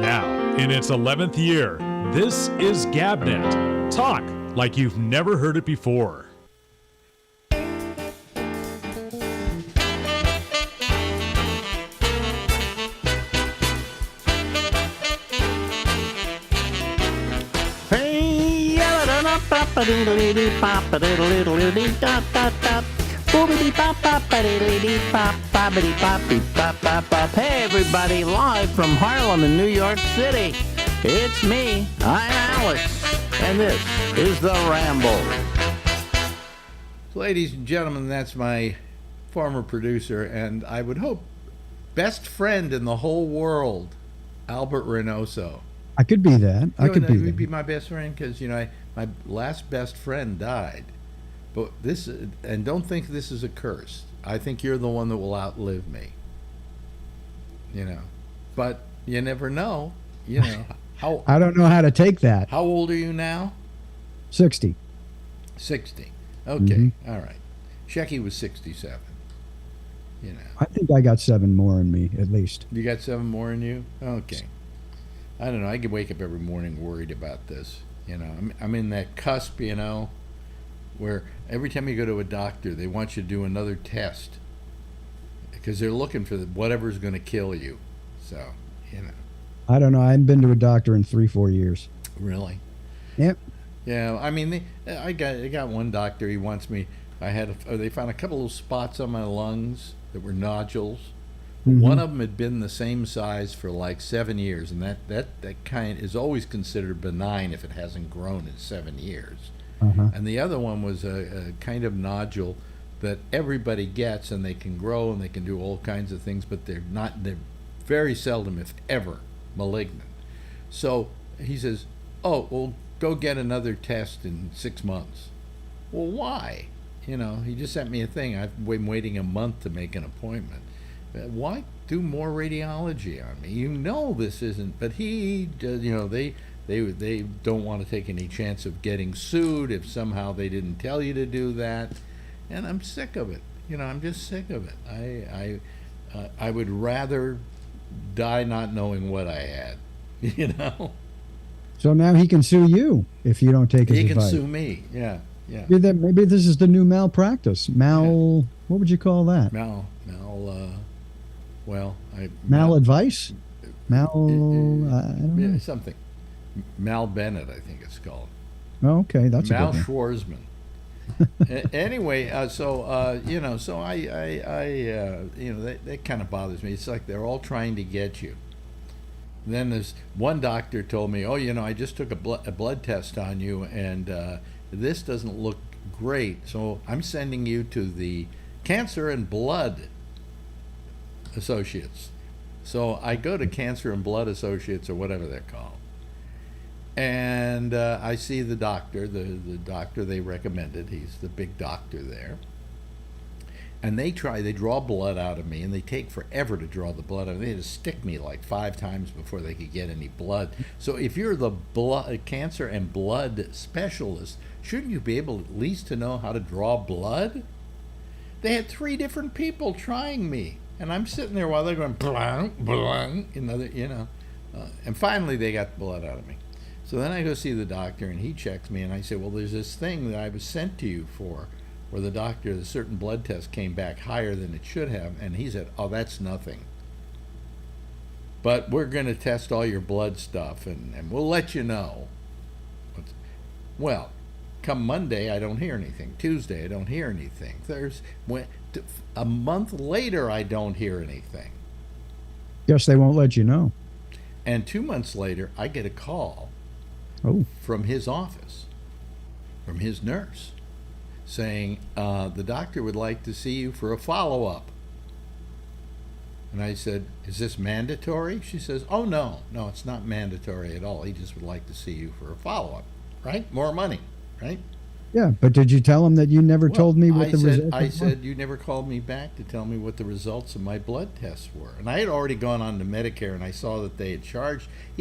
Now, in its 11th year, this is GabNet. Talk like you've never heard it before. Hey everybody, live from Harlem in New York City. It's me, I'm Alex, and this is the Ramble. Ladies and gentlemen, that's my former producer, and I would hope best friend in the whole world, Albert Reynoso. I could be that. I could be You'd that. be my best friend because, my last best friend died. But this, and don't think this is a curse. I think you're the one that will outlive me. But you never know. How I don't know how to take that. how old are you now? 60. 60. Okay, all right. Shecky was 67. I think I got 7 more in me, at least. You got 7 more in you? Okay. I don't know. I could wake up every morning worried about this. I'm in that cusp, where every time you go to a doctor, they want you to do another test because they're looking for whatever's going to kill you. So, I don't know. I haven't been to a doctor in 3-4 years. Really? Yep. Yeah. I mean, I got one doctor. He wants me. They found a couple of spots on my lungs that were nodules. One of them had been the same size for like 7 years, and that kind is always considered benign if it hasn't grown in 7 years. And the other one was a kind of nodule that everybody gets, and they can grow and they can do all kinds of things, but they're very seldom, if ever, malignant. So he says, "Oh, well, go get another test in 6 months." Well, why? He just sent me a thing. I've been waiting a month to make an appointment. Why do more radiology on me? This isn't, but he, they don't want to take any chance of getting sued if somehow they didn't tell you to do that, and I'm sick of it. I'm just sick of it. I would rather die not knowing what I had. So now he can sue you if you don't take his advice. He can sue me. Yeah. Maybe this is the new malpractice. What would you call that? Maladvice? I don't know. Something. Mal Bennett, I think it's called. Oh, okay, that's Mal a good Schwarzman. Anyway, so that kind of bothers me. It's like they're all trying to get you. Then there's one doctor told me, I just took a blood test on you, and this doesn't look great, so I'm sending you to the Cancer and Blood Associates. So I go to Cancer and Blood Associates, or whatever they're called, and I see the doctor, the doctor they recommended. He's the big doctor there. And they draw blood out of me, and they take forever to draw the blood out of me. They had to stick me like 5 times before they could get any blood. So if you're the cancer and blood specialist, shouldn't you be able at least to know how to draw blood? They had 3 different people trying me, and I'm sitting there while they're going blank, blank, and finally they got blood out of me. So then I go see the doctor, and he checks me, and I say, well, there's this thing that I was sent to you for, where the certain blood test came back higher than it should have, and he said, oh, that's nothing. But we're going to test all your blood stuff, and we'll let you know. Well, come Monday, I don't hear anything. Tuesday, I don't hear anything. A month later, I don't hear anything. Guess they won't let you know. And 2 months later, I get a call from his office, from his nurse, saying, the doctor would like to see you for a follow-up. And I said, is this mandatory? She says, oh, no, it's not mandatory at all. He just would like to see you for a follow-up, right? More money, right? Yeah, but did you tell him that you never told me what the results were? I said, you never called me back to tell me what the results of my blood tests were. And I had already gone on to Medicare, and I saw that he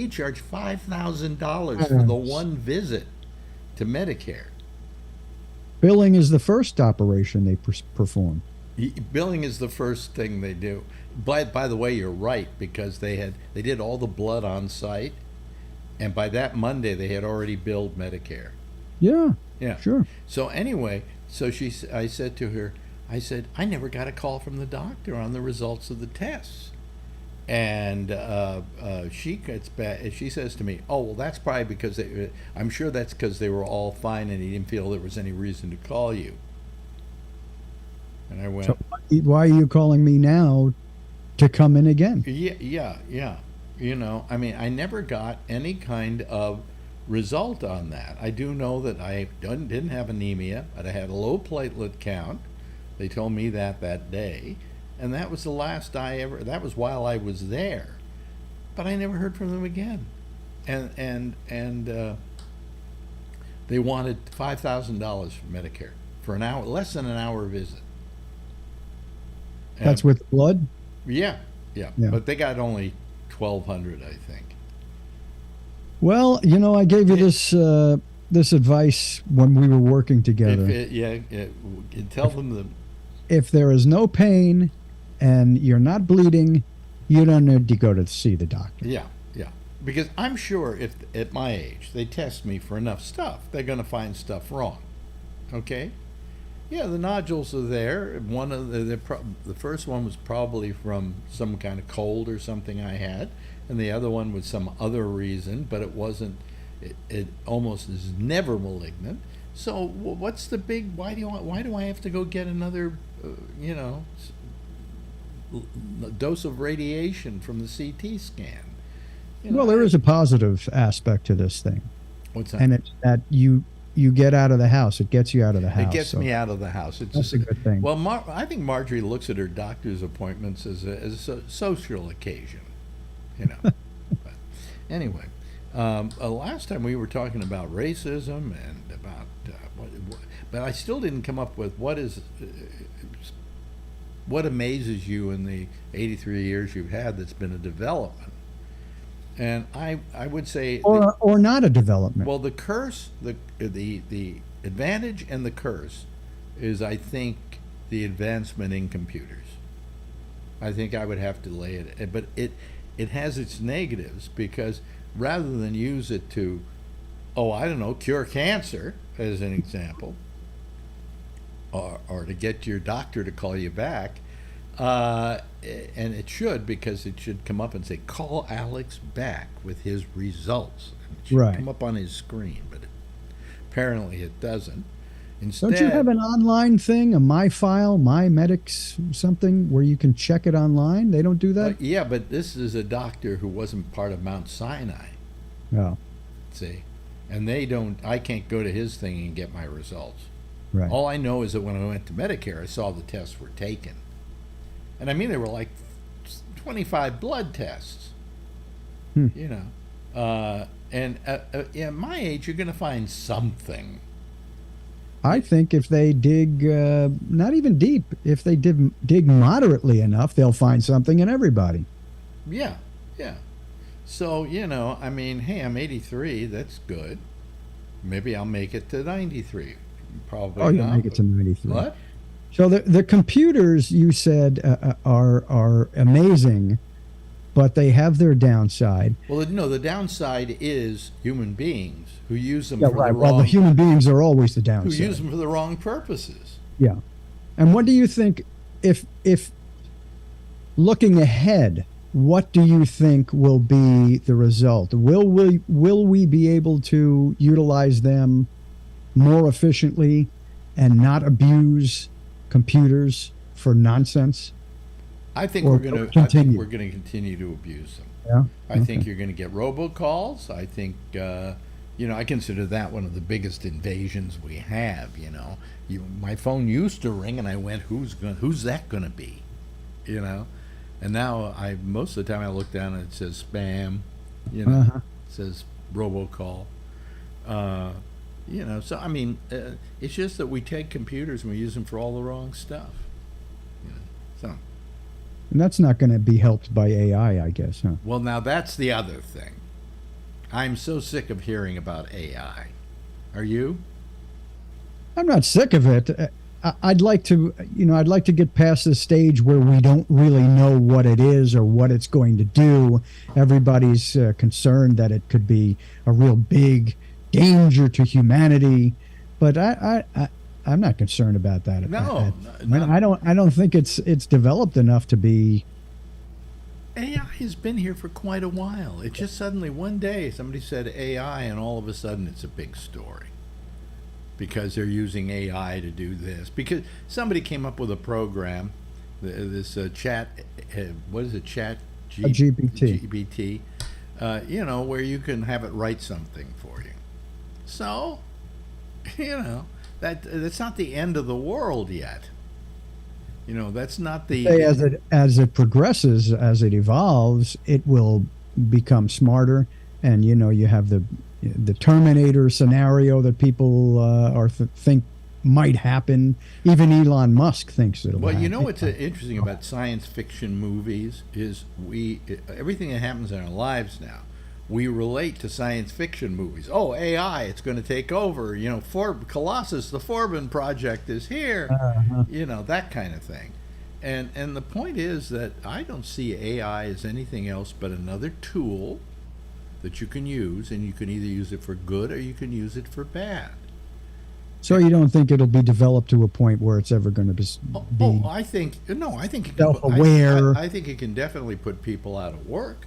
charged $5,000 for the one visit to Medicare. Billing is the first operation they perform. Billing is the first thing they do. By the way, you're right, because they did all the blood on site, and by that Monday they had already billed Medicare. Yeah. Yeah. Sure. So anyway, I said to her, I never got a call from the doctor on the results of the tests. And she gets back. She says to me, "Oh, well, that's probably because I'm sure that's because they were all fine, and he didn't feel there was any reason to call you." And I went, So why are you calling me now to come in again? Yeah. I mean, I never got any kind of result on that. I do know that I didn't have anemia, but I had a low platelet count. They told me that day. And that was the last that was while I was there. But I never heard from them again. And they wanted $5,000 from Medicare for an hour, less than an hour visit. And That's with blood? yeah. Yeah. But they got only 1,200, I think. Well, I gave you this advice when we were working together. Tell them the If there is no pain and you're not bleeding, you don't need to go to see the doctor. Yeah. Because I'm sure if at my age they test me for enough stuff, they're going to find stuff wrong. Okay? Yeah, the nodules are there. One of the first one was probably from some kind of cold or something I had, and the other one was some other reason, but it wasn't. It almost is never malignant. So what's the big? Why do I have to go get another? Dose of radiation from the CT scan. Well, there is a positive aspect to this thing. What's that? And it's that you get out of the house. It gets you out of the house. It gets me out of the house. That's a good thing. Well, I think Marjorie looks at her doctor's appointments as a social occasion. But anyway, last time we were talking about racism and about but I still didn't come up with what amazes you in the 83 years you've had that's been a development. And I would say or not a development. Well, the curse, the advantage and the curse is, I think, the advancement in computers. I think I would have to lay it, but it has its negatives, because rather than use it to, cure cancer as an example, or to get your doctor to call you back. And it should, because it should come up and say, "Call Alex back with his results." And it should come up on his screen, but apparently it doesn't. Instead, don't you have an online thing, a MyFile, MyMedics, something where you can check it online? They don't do that? Yeah, but this is a doctor who wasn't part of Mount Sinai. Oh. See? And I can't go to his thing and get my results. Right. All I know is that when I went to Medicare, I saw the tests were taken. And I mean, they were like 25 blood tests. And at my age, you're going to find something. I think if they dig, not even deep, if they dig moderately enough, they'll find something in everybody. Yeah. So, I mean, hey, I'm 83. That's good. Maybe I'll make it to 93. Probably not. You'll make it to 93. What? So the computers, you said, are amazing, but they have their downside. Well, no, the downside is human beings who use them Yeah, for right. the Well, wrong. the human beings are always the downside. Who use them for the wrong purposes. Yeah. And what do you think, if looking ahead, what do you think will be the result? Will we be able to utilize them more efficiently and not abuse computers for nonsense? I think Or we're going to continue to abuse them. Yeah. I think you're going to get robocalls. I think I consider that one of the biggest invasions we have. My phone used to ring, and I went, "Who's that going to be?" And now most of the time I look down and it says spam. It says robocall. So I mean, it's just that we take computers and we use them for all the wrong stuff. So. And that's not going to be helped by AI, I guess, huh? Well, now that's the other thing. I'm so sick of hearing about AI. Are you? I'm not sick of it. I'd like to, I'd like to get past this stage where we don't really know what it is or what it's going to do. Everybody's concerned that it could be a real big danger to humanity, but I'm not concerned about that. No, I don't think it's developed enough to be. AI has been here for quite a while. It just suddenly one day somebody said AI, and all of a sudden it's a big story because they're using AI to do this. Because somebody came up with a program, this chat, what is it, chat GPT, where you can have it write something for you. So, that's not the end of the world yet. That's not the. As it progresses, as it evolves, it will become smarter, and you have the Terminator scenario that people think might happen. Even Elon Musk thinks it'll. Well, happen. What's interesting about science fiction movies is everything that happens in our lives now, we relate to science fiction movies. Oh, AI, it's going to take over. Colossus, the Forbin project is here. That kind of thing. And the point is that I don't see AI as anything else but another tool that you can use, and you can either use it for good or you can use it for bad. So you don't think it'll be developed to a point where it's ever going to be? I think it self-aware. I think it can definitely put people out of work.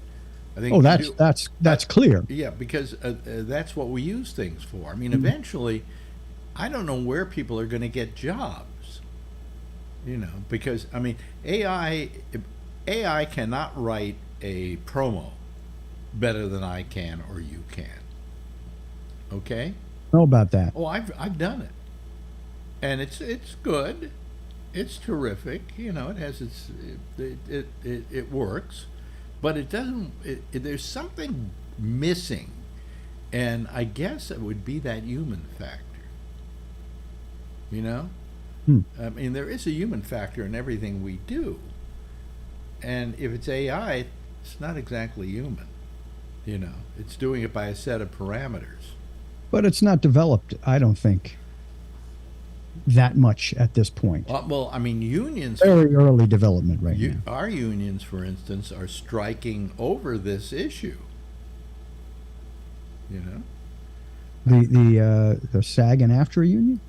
I think. Oh, that's clear. Yeah, because that's what we use things for. I mean, eventually, I don't know where people are going to get jobs. Because I mean, AI cannot write a promo better than I can or you can. Okay? Know about that. Oh, I've done it. And it's good. It's terrific. It has it works, but it doesn't there's something missing. And I guess it would be that human factor. I mean, there is a human factor in everything we do. And if it's AI, it's not exactly human. It's doing it by a set of parameters. But it's not developed, I don't think, that much at this point. Well, I mean, unions. Very early development right now. Our unions, for instance, are striking over this issue. The SAG and AFTRA union?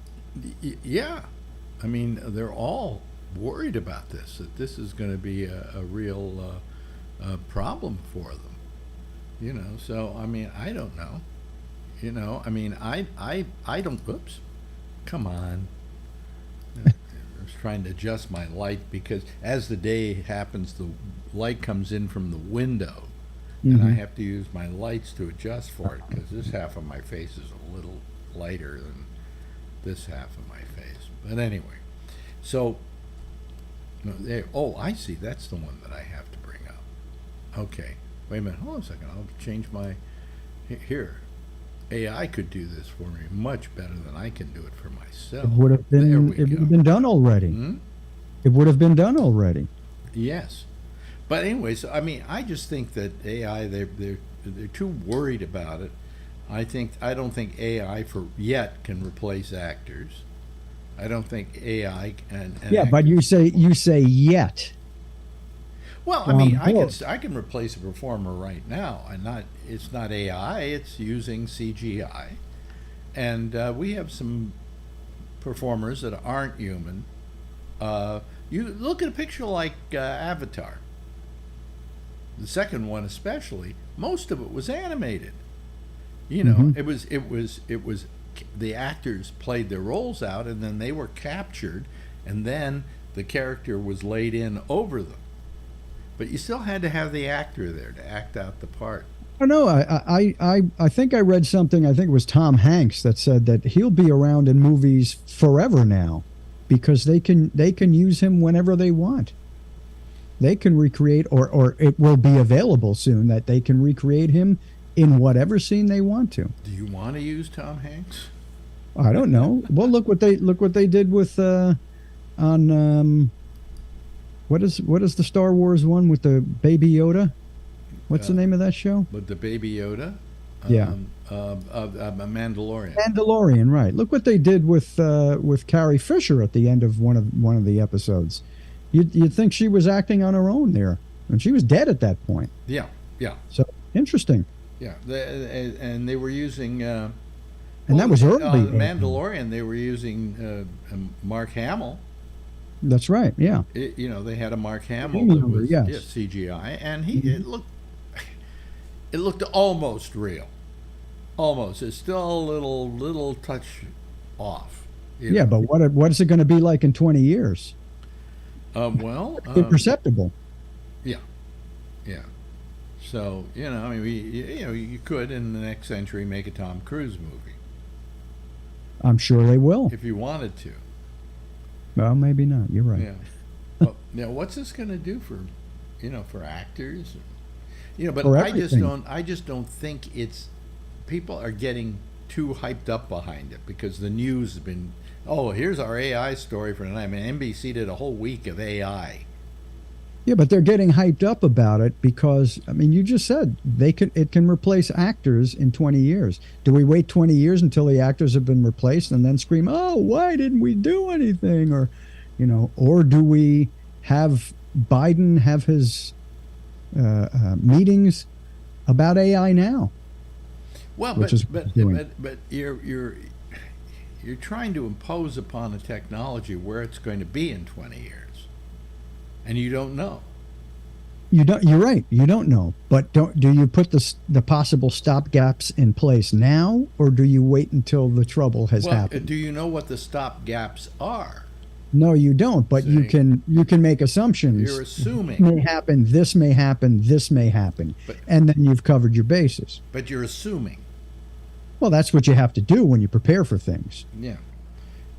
Yeah. I mean, they're all worried about this, that this is going to be a real problem for them. So, I mean, I don't know. I mean, I don't, oops, come on. I was trying to adjust my light because as the day happens, the light comes in from the window, and I have to use my lights to adjust for it because this half of my face is a little lighter than this half of my face. But anyway, so, I see, that's the one that I have to bring up. Okay, wait a minute, hold on a second, I'll change my, here. AI could do this for me much better than I can do it for myself. It would have been done already. It would have been done already. Yes, but anyways, I mean, I just think that AI they're too worried about it. I don't think AI can replace actors. I don't think AI and but you say yet. Well, I mean, I can replace a performer right now, and it's not AI, it's using CGI, and we have some performers that aren't human. You look at a picture like Avatar, the second one especially. Most of it was animated. It was the actors played their roles out, and then they were captured, and then the character was laid in over them. But you still had to have the actor there to act out the part. I know. I think I read something. I think it was Tom Hanks that said that he'll be around in movies forever now, because they can use him whenever they want. They can recreate, or it will be available soon that they can recreate him in whatever scene they want to. Do you want to use Tom Hanks? I don't know. Well, look what they did with on. What is the Star Wars one with the Baby Yoda? What's the name of that show? With the Baby Yoda? Yeah. Mandalorian. Mandalorian, right? Look what they did with Carrie Fisher at the end of one of the episodes. You'd think she was acting on her own there, and she was dead at that point. Yeah, yeah, So interesting. yeah. And they were using. And that was early. On Mandalorian, they were using Mark Hamill. That's right. Yeah. They had a Mark Hamill Jamie that Humber, was yes. CGI, and it looked almost real. Almost. It's still a little touch off. Yeah, but what is it going to be like in 20 years? Imperceptible. Yeah, yeah. So I mean, you could in the next century make a Tom Cruise movie I'm sure they will. if you wanted to. Well, maybe not. You're right. Yeah. But now, what's this going to do for actors? But For I just everything. don't think people are getting too hyped up behind it because the news has been, oh, here's our AI story for tonight. I mean, NBC did a whole week of AI. Yeah, but they're getting hyped up about it because, I mean, you just said it can replace actors in 20 years. Do we wait 20 years until the actors have been replaced and then scream, "Oh, why didn't we do anything?" Or do we have Biden have his meetings about AI now? Well, Which is what he's doing. but you're trying to impose upon a technology where it's going to be in 20 years, and you don't know. You're right. You don't know. But do you put the possible stopgaps in place now, or do you wait until the trouble has happened? Do you know what the stop gaps are? No, you don't. But you See? can make assumptions. You're assuming. This may happen. This may happen. This may happen, and then you've covered your bases. But you're assuming. Well, that's what you have to do when you prepare for things. Yeah.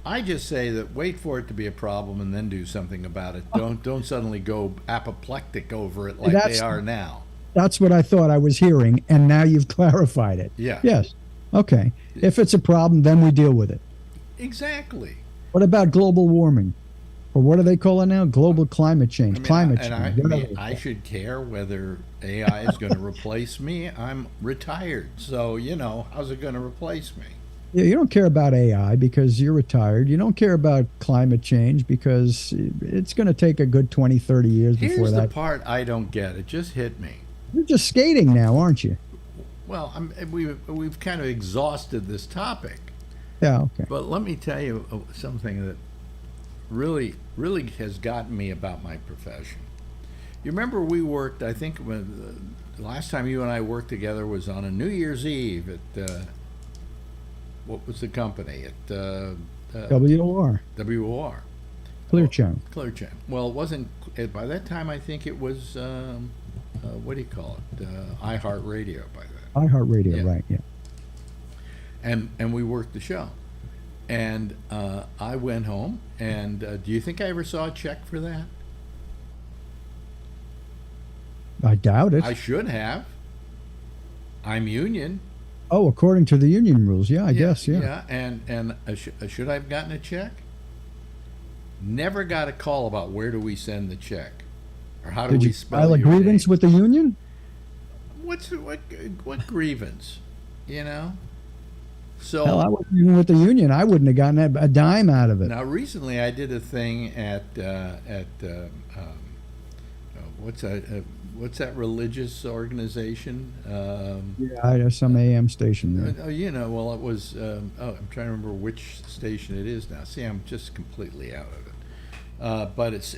I just say that wait for it to be a problem and then do something about it. Don't suddenly go apoplectic over it like they are now. That's what I thought I was hearing, and now you've clarified it. Yeah. Yes. Okay. If it's a problem, then we deal with it. Exactly. What about global warming? Or what do they call it now? Global climate change. Climate change. I should care whether AI is going to replace me. I'm retired, so how's it going to replace me? Yeah, you don't care about AI because you're retired. You don't care about climate change because it's going to take a good 20, 30 years before Here's that. the part I don't get. It just hit me. You're just skating now, aren't you? Well, we've kind of exhausted this topic, Yeah, okay. but let me tell you something that really has gotten me about my profession. You remember we worked, I think when the last time you and I worked together was on a New Year's Eve at, what was the company? At WOR. WOR. Clear Channel. Clear Channel. Well, it wasn't, by that time I think it was, what do you call it? iHeartRadio by then. iHeartRadio, Yeah. right, yeah. And we worked the show. And I went home, and do you think I ever saw a check for that? I doubt it. I should have. I'm union. Oh, according to the union rules, yeah, I guess, yeah. Yeah, and should I have gotten a check? Never got a call about where do we send the check, or how do Did we you spell file a your grievance name? with the union? What grievance? So Hell, I wasn't even with the union. I wouldn't have gotten a dime out of it. now recently I did a thing at what's that religious organization? Yeah, I have some AM station there. Well, it was. I'm trying to remember which station it is now. See, I'm just completely out of it. But it's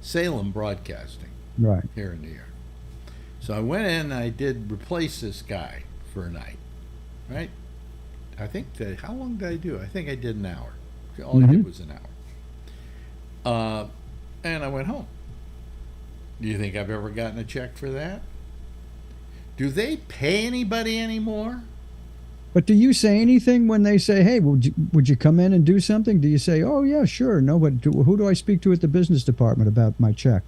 Salem Broadcasting Right. here in New York. So I went in and I did replace this guy for a night, right? I think how long did I do? I think I did an hour. All I did was an hour. And I went home. Do you think I've ever gotten a check for that? Do they pay anybody anymore? But do you say anything when they say, "Hey, would you come in and do something?" Do you say, "Oh yeah, sure"? No, but who do I speak to at the business department about my check?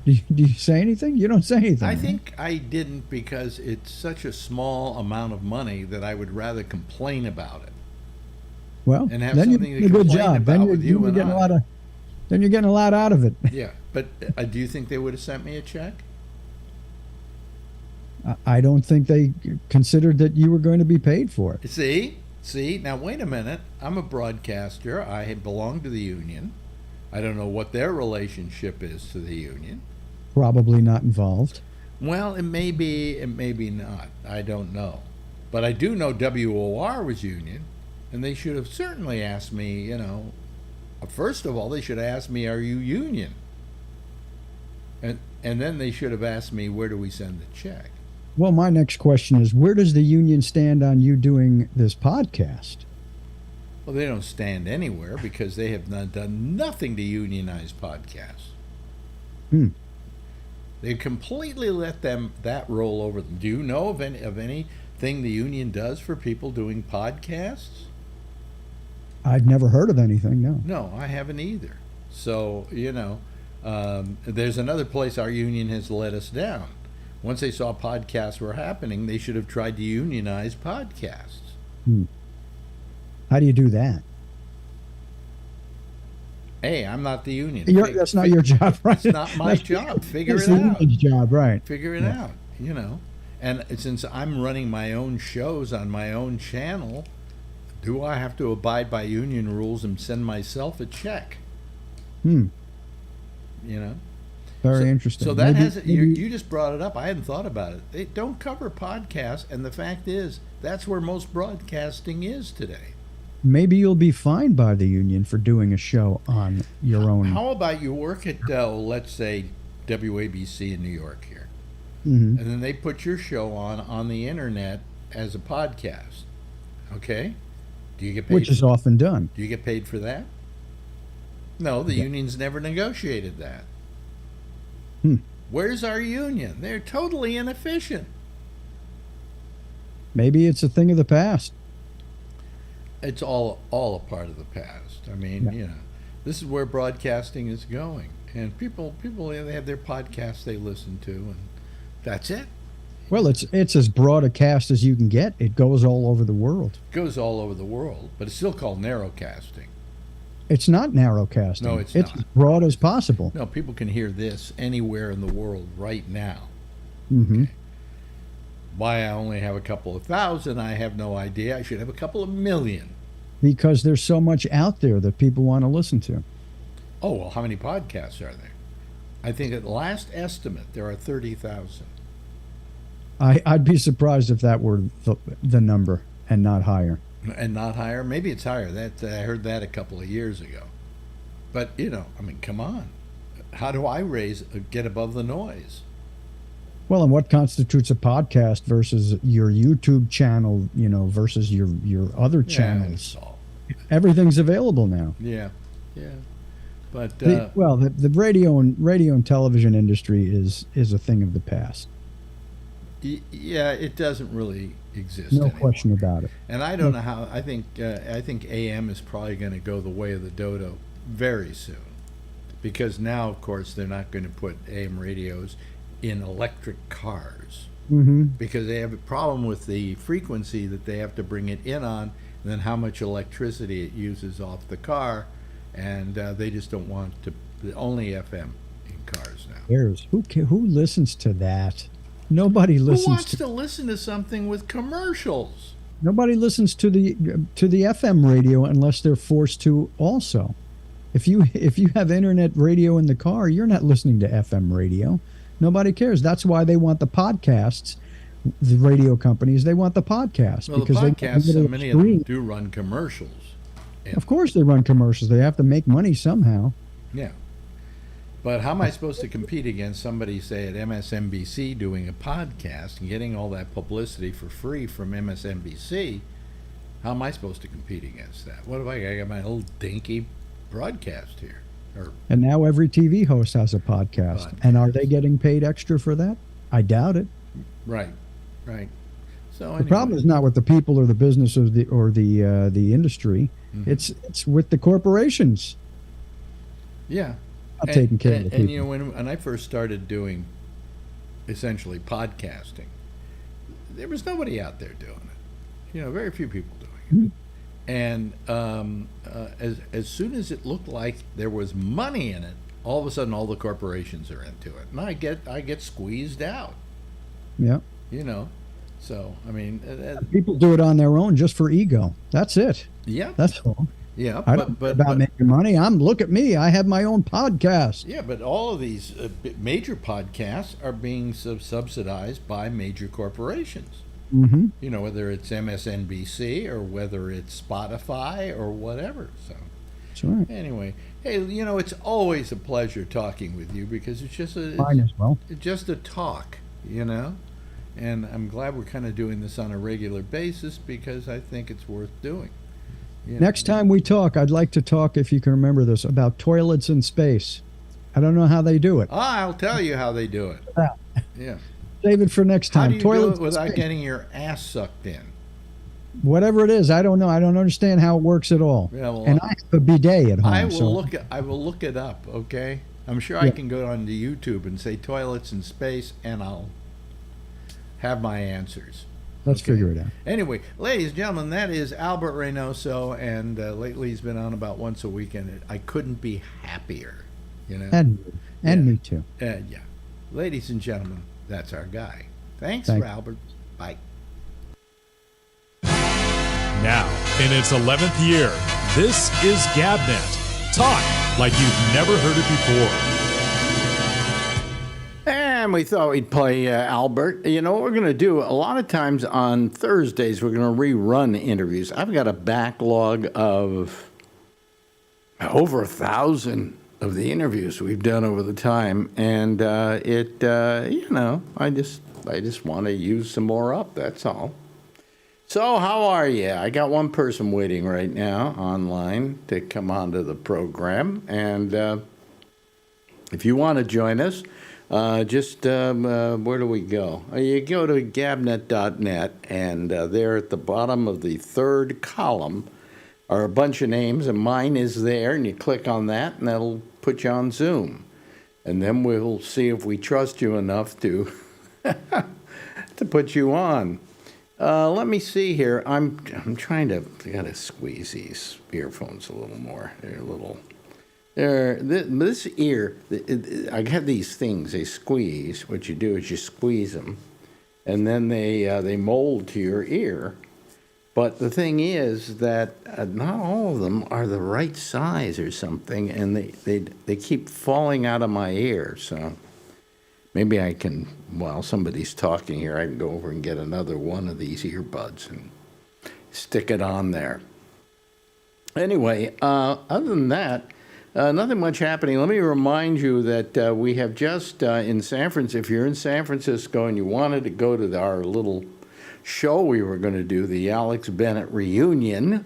Do you say anything? You don't say anything. I right? think I didn't because it's such a small amount of money that I would rather complain about it. Well, and have then you're something to doing a good complain job. about Then you're, with you you're and getting I. a lot of. Then you're getting a lot out of it. Yeah, but do you think they would have sent me a check? I don't think they considered that you were going to be paid for it. See, now wait a minute. I'm a broadcaster. I belong to the union. I don't know what their relationship is to the union. Probably not involved. Well, it may be not. I don't know. But I do know WOR was union, and they should have certainly asked me, first of all, they should have asked me, are you union? And then they should have asked me, where do we send the check? Well, my next question is, where does the union stand on you doing this podcast? Well, they don't stand anywhere because they have done nothing to unionize podcasts. They completely let that roll over them. Do you know of anything the union does for people doing podcasts? I've never heard of anything, no. No, I haven't either. So, there's another place our union has let us down. Once they saw podcasts were happening, they should have tried to unionize podcasts. How do you do that? Hey, I'm not the union. That's not your job, right? It's not my job. Figure it the out. union's job, right? Figure it out, And since I'm running my own shows on my own channel, do I have to abide by union rules and send myself a check? Very interesting. So that you just brought it up. I hadn't thought about it. They don't cover podcasts, and the fact is, that's where most broadcasting is today. Maybe you'll be fined by the union for doing a show on your own. How about you work at, let's say, WABC in New York here, and then they put your show on the internet as a podcast, okay? Do you get paid? Which is often done. Do you get paid for that? No, the union's never negotiated that. Where's our union? They're totally inefficient. Maybe it's a thing of the past. It's all a part of the past. I mean, this is where broadcasting is going, and people they have their podcasts they listen to, and that's it. Well, it's as broad a cast as you can get. It goes all over the world. It goes all over the world, but it's still called narrowcasting. It's not narrowcasting. No, it's as broad as possible. No, people can hear this anywhere in the world right now. Okay. Why I only have a couple of thousand, I have no idea. I should have a couple of million. Because there's so much out there that people want to listen to. Oh, well, how many podcasts are there? I think at last estimate, there are 30,000. I'd be surprised if that were the number and not higher. And not higher? Maybe it's higher. I heard that a couple of years ago. But, come on. How do I get above the noise? Well, and what constitutes a podcast versus your YouTube channel, versus your other channels? Everything's available now. Yeah. But the radio and television industry is a thing of the past. Yeah, it doesn't really exist. No anymore. question about it. And I don't know how. I think AM is probably going to go the way of the dodo very soon, because now, of course, they're not going to put AM radios in electric cars because they have a problem with the frequency that they have to bring it in on, and then how much electricity it uses off the car, and they just don't want to only FM in cars now. Who listens to that? Nobody listens. Who wants to listen to something with commercials? Nobody listens to the FM radio unless they're forced to also. If you have internet radio in the car, you're not listening to FM radio. Nobody cares. That's why they want the podcasts. The radio companies, they want the podcast. Well, because the podcasts, so many of them do run commercials. Of course they run commercials. They have to make money somehow. Yeah. But how am I supposed to compete against somebody, say, at MSNBC doing a podcast and getting all that publicity for free from MSNBC? How am I supposed to compete against that? What if I got my little dinky broadcast here? And now every TV host has a podcast. And are they getting paid extra for that? I doubt it. Right. So the problem is not with the people or the business or the industry. It's with the corporations. Yeah. Taking care of the people. And when I first started doing essentially podcasting, there was nobody out there doing it. Very few people doing it. And as soon as it looked like there was money in it, all of a sudden all the corporations are into it, and I get squeezed out. Yeah. you know. So, I mean, People do it on their own just for ego. That's it. yeah, That's all. yeah, I don't care about making money. Look at me. I have my own podcast. yeah, but all of these major podcasts are being subsidized by major corporations. Mm-hmm. You know, whether it's MSNBC or whether it's Spotify or whatever. So, That's right. anyway, hey, you know, it's always a pleasure talking with you because it's just Mine as well. it's just a talk, you know. And I'm glad we're kind of doing this on a regular basis because I think it's worth doing. You know? Next time we talk, I'd like to talk, if you can remember this, about toilets in space. I don't know how they do it. I'll tell you how they do it. Yeah. Yeah. Save it for next How time. do you Toilets do it in without space. getting your ass sucked in? Whatever it is, I don't know. I don't understand how it works at all. Yeah, well, And I have a bidet at home. I will so I will look it up, okay? I'm sure I Yeah. can go onto YouTube and say toilets in space and I'll have my answers. let's Okay. figure it out. Anyway, ladies and gentlemen, that is Albert Reynoso, and lately he's been on about once a week, and I couldn't be happier, you know? And Yeah. me too. Yeah. Ladies and gentlemen, that's our guy. Thanks, Thank- Albert. Bye. Now, in its 11th year, this is GabNet. Talk like you've never heard it before. And we thought we'd play Albert. You know what we're going to do? A lot of times on Thursdays, we're going to rerun interviews. I've got a backlog of over 1,000 of the interviews we've done over the time, and you know, I just want to use some more up. That's all. So how are you? I got one person waiting right now online to come onto the program, and if you want to join us, where do we go? You go to gabnet.net, and there at the bottom of the third column are a bunch of names, and mine is there, and you click on that, and that'll put you on Zoom. And then we'll see if we trust you enough to to put you on. Let me see here. I'm trying to. I gotta squeeze these earphones a little more. They're a little. This ear. I have these things. They squeeze. What you do is you squeeze them, and then they mold to your ear. But the thing is that not all of them are the right size or something, and they keep falling out of my ear. So maybe I can, while somebody's talking here, I can go over and get another one of these earbuds and stick it on there. Anyway, other than that, nothing much happening. Let me remind you that we have just in San Francisco, if you're in San Francisco and you wanted to go to our little show we were going to do, the Alex Bennett reunion,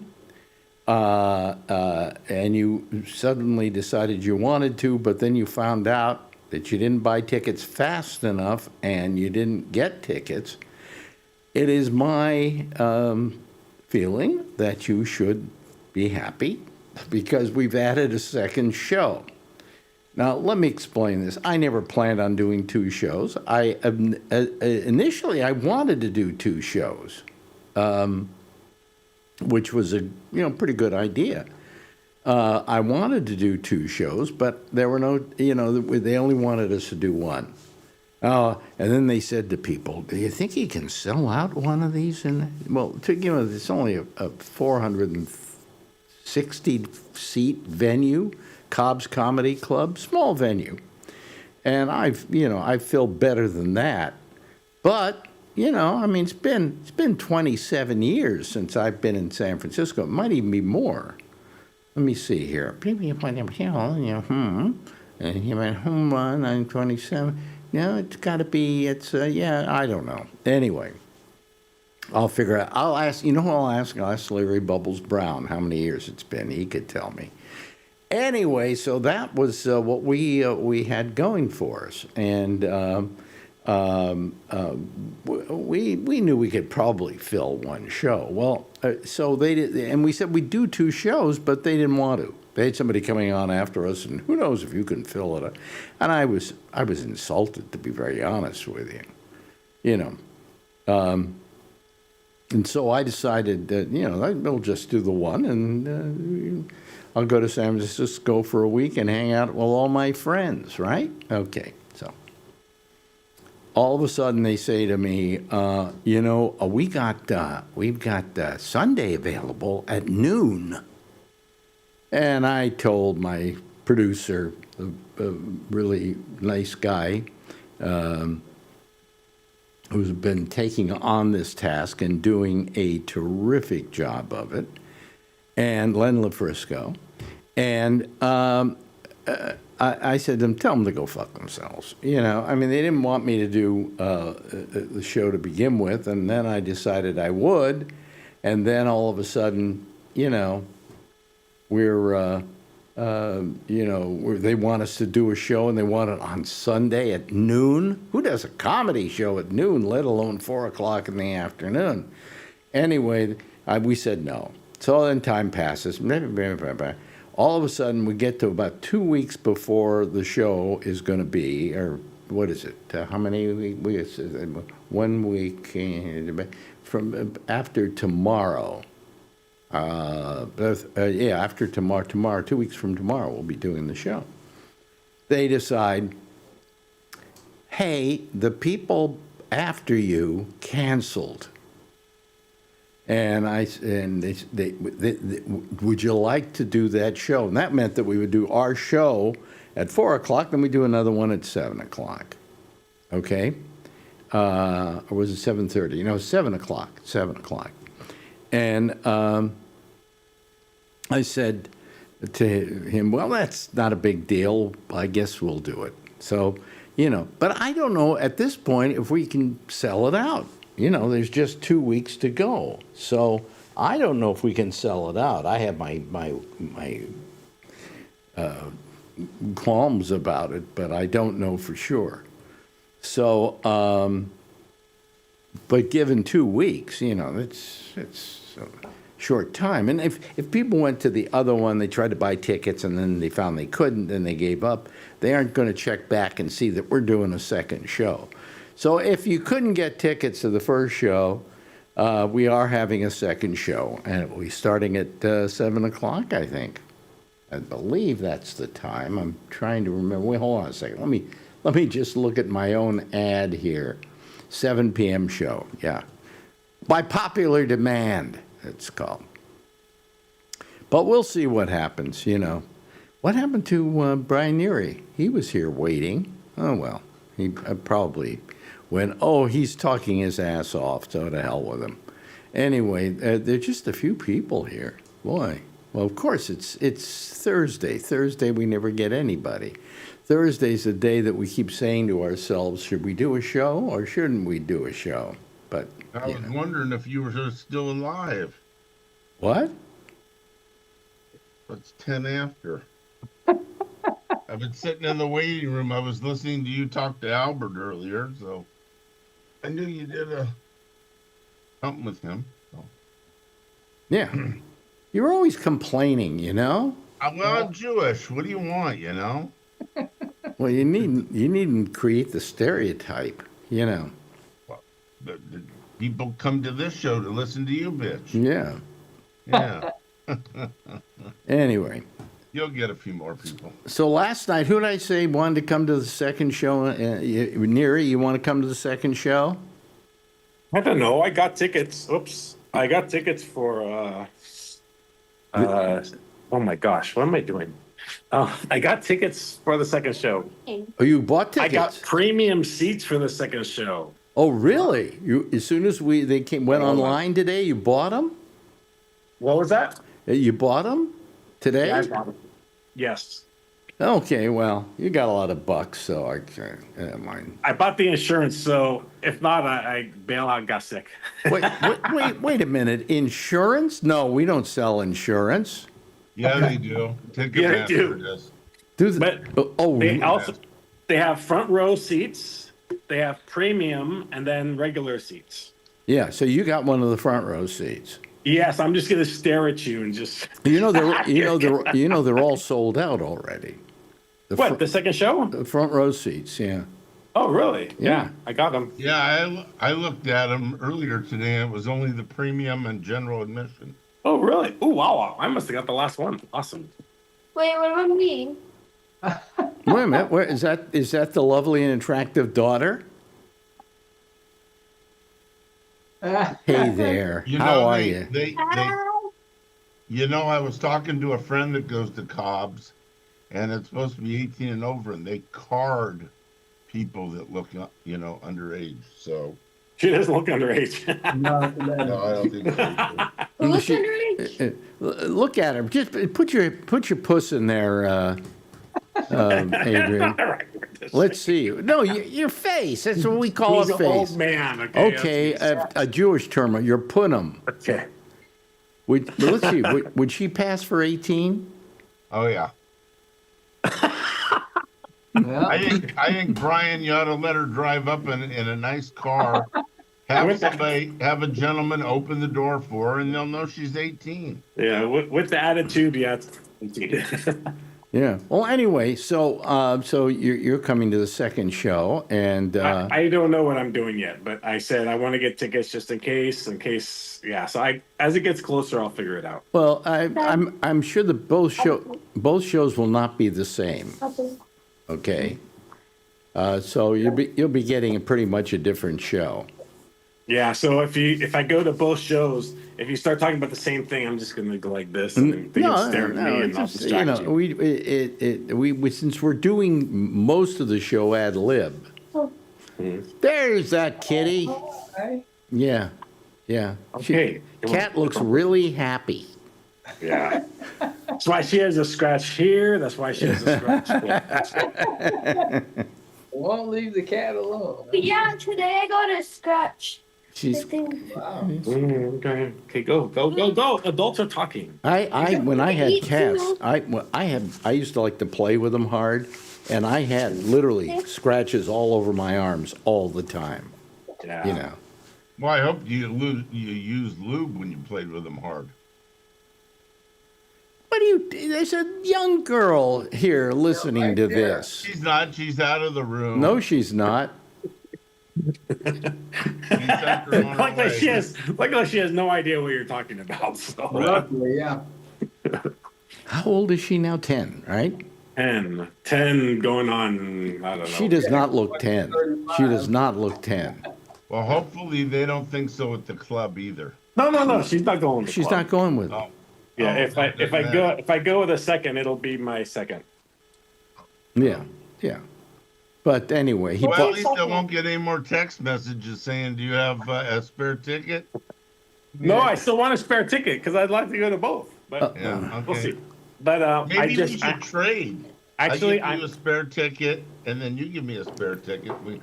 and you suddenly decided you wanted to, but then you found out that you didn't buy tickets fast enough and you didn't get tickets, it is my feeling that you should be happy because we've added a second show. Now, let me explain this. I never planned on doing two shows. Initially, I wanted to do two shows, which was a pretty good idea. I wanted to do two shows, but there were no, they only wanted us to do one. And then they said to people, "Do you think you can sell out one of these?" Well, it's only a 460-seat venue. Cobb's Comedy Club, small venue. And I feel better than that. But, it's been 27 years since I've been in San Francisco. It might even be more. Let me see here. And you went, I'm 27. No, it's got to be, I don't know. Anyway, I'll figure out. I'll ask, who I'll ask? I'll ask Larry Bubbles Brown how many years it's been. He could tell me. Anyway, so that was what we had going for us, and we knew we could probably fill one show. Well, so they did, and we said we'd do two shows, but they didn't want to. They had somebody coming on after us, and who knows if you can fill it. And I was insulted, to be very honest with you, And so I decided that we'll just do the one, and I'll go to San Francisco for a week and hang out with all my friends, right? Okay, so all of a sudden they say to me, we've got Sunday available at noon. And I told my producer, a really nice guy, who's been taking on this task and doing a terrific job of it, and Len LaFrisco. And I said to them, tell them to go fuck themselves. They didn't want me to do the show to begin with, and then I decided I would, and then all of a sudden, they want us to do a show, and they want it on Sunday at noon. Who does a comedy show at noon, let alone 4 o'clock in the afternoon? Anyway, we said no. So then time passes. All of a sudden, we get to about 2 weeks before the show is going to be, or what is it? How many weeks? 1 week from after tomorrow. After tomorrow, 2 weeks from tomorrow, we'll be doing the show. They decide, hey, the people after you canceled. And they would you like to do that show? And that meant that we would do our show at 4 o'clock, then we do another one at 7 o'clock. Okay? Or was it 7:30? 7 o'clock. 7 o'clock. And I said to him, well, that's not a big deal. I guess we'll do it. So, but I don't know at this point if we can sell it out. There's just 2 weeks to go. So I don't know if we can sell it out. I have my qualms about it, but I don't know for sure. So, but given 2 weeks, it's a short time. And if people went to the other one, they tried to buy tickets and then they found they couldn't and they gave up, they aren't going to check back and see that we're doing a second show. So if you couldn't get tickets to the first show, we are having a second show, and it will be starting at 7 o'clock, I think. I believe that's the time. I'm trying to remember. Wait, hold on a second. Let me just look at my own ad here. 7 p.m. show, yeah. By popular demand, it's called. But we'll see what happens, What happened to Brian Neary? He was here waiting. Oh, well, he probably went, he's talking his ass off, so to hell with him. Anyway, there's just a few people here. Boy. Well, of course, it's Thursday. Thursday, we never get anybody. Thursday's the day that we keep saying to ourselves, should we do a show or shouldn't we do a show? But I was wondering if you were still alive. What? It's 10 after. I've been sitting in the waiting room. I was listening to you talk to Albert earlier, so I knew you did something with him. So. Yeah. You're always complaining, Well, I'm Jewish. What do you want, Well, you needn't create the stereotype, Well, the people come to this show to listen to you, bitch. Yeah. Yeah. Anyway. You'll get a few more people. So last night, who did I say wanted to come to the second show? Neary, you want to come to the second show? I don't know. I got tickets. Oops. I got tickets for, oh my gosh, what am I doing? I got tickets for the second show. Oh, you bought tickets? I got premium seats for the second show. Oh, really? As soon as they went online today, you bought them? What was that? You bought them today? Yeah, I bought them. Yes. Okay, well, you got a lot of bucks, so I can't mind. I bought the insurance, so if not, I bail out and got sick. Wait a minute. Insurance? No, we don't sell insurance. Yeah, they do. Yeah, they do. They have front row seats, they have premium, and then regular seats. Yeah, so you got one of the front row seats. Yes, I'm just gonna stare at you and just. They're all sold out already. The second show? The front row seats, yeah. Oh, really? Yeah, I got them. Yeah, I looked at them earlier today. And it was only the premium and general admission. Oh, really? Oh, wow! I must have got the last one. Awesome. Wait, what about me? Wait a minute. Is that the lovely and attractive daughter? Hey there. You How know, are they, you? I was talking to a friend that goes to Cobb's, and it's supposed to be 18 and over, and they card people that look, underage. So, She doesn't look underage. no, I don't think so. Who's She- underage? Look at her. Just put your puss in there, Adrian. All right. Let's see. No, your face. That's what we call He's a an face. old man. Okay. Okay, a Jewish term. You're punum. Okay. Let's see. Would she pass for 18? Oh yeah. I think Brian, you ought to let her drive up in a nice car. Have a gentleman open the door for her, and they'll know she's 18. Yeah. With the attitude, yeah. Yeah. Well, anyway, so you're coming to the second show, and I don't know what I'm doing yet, but I said I want to get tickets just in case. Yeah. So as it gets closer, I'll figure it out. well, I'm sure that both shows will not be the same. Okay. So you'll be getting pretty much a different show. Yeah. So if I go to both shows, if you start talking about the same thing, I'm just gonna go like this and then they can stare at me and I'll distract you. We since we're doing most of the show ad lib. There's that kitty. Yeah. Okay. Cat looks really happy. Yeah. That's why she has a scratch here. That's why she has a scratch there. Won't leave the cat alone. Yeah, today I got a scratch. She's. Okay, go. Adults are talking. When I had cats, I used to like to play with them hard, and I had literally scratches all over my arms all the time. Yeah. You know. Well, I hope you used lube when you played with them hard. What do you? There's a young girl here listening to this. She's not. She's out of the room. No, she's not. Like she has no idea what you're talking about. So. Luckily, yeah. How old is she now? 10, right? 10 going on. I don't know. She does not look 10. She does not look 10. Well, hopefully they don't think so at the club either. No. She's not going. She's not going with it. Oh. Yeah. If I go with a second, it'll be my second. Yeah. But anyway, Well, at least I won't get any more text messages saying, "Do you have a spare ticket?" No, I still want a spare ticket because I'd like to go to both. But Yeah, we'll okay. see. But Maybe we should trade. Actually, I give you a spare ticket, and then you give me a spare ticket. We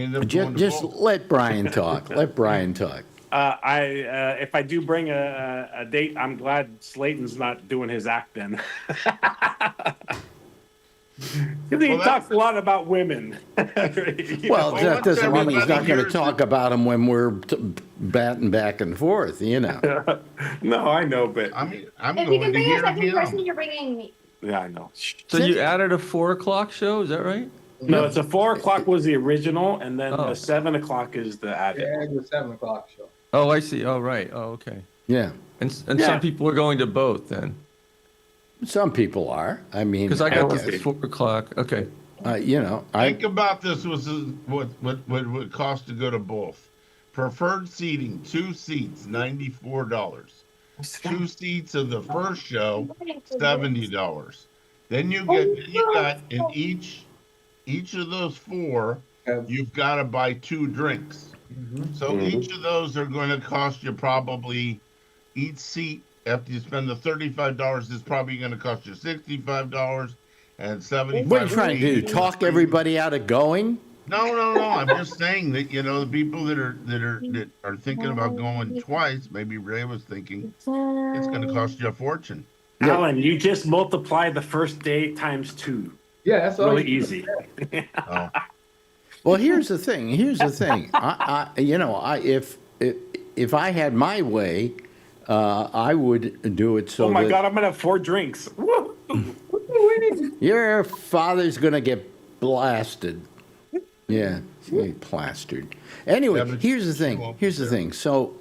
end up going to just both. let Brian talk. Let Brian talk. if I do bring a date, I'm glad Slayton's not doing his act then. Because he talks a lot about women. Well, that doesn't mean he's not going to talk about them when we're batting back and forth, you know. No, I know, but I'm If you going can to bring a hear second person, him. you're bringing me. yeah, I know. So you added a 4:00 show, is that right? No, it's a 4:00 was the original, and then Oh. the 7:00 is the added. Yeah, the 7 o'clock show. Oh, I see. Oh, right. Oh, okay. Yeah. And Yeah. some people are going to both then, Some people are. I mean, because I got I this see. at 4:00. Okay. you know, Think about this: what would cost to go to both? Preferred seating, 2 seats, $94. 2 seats of the first show, $70. Then you got in each of those 4, you've got to buy 2 drinks. So each of those are going to cost you probably, each seat after you spend the $35 is probably going to cost you $65 and $75. what are you trying to do? Talk everybody out of going? No. I'm just saying that the people that are thinking about going twice. Maybe Ray was thinking it's going to cost you a fortune. Alan, you just multiply the first day times 2. Yeah, that's all. Really easy. Oh. Well, here's the thing. If I had my way, I would do it so Oh my that God, I'm gonna have 4 drinks. Woo! your father's gonna get blasted. Yeah, he's gonna get plastered. Anyway, Yeah, but here's the thing. won't Here's the be there. thing. So,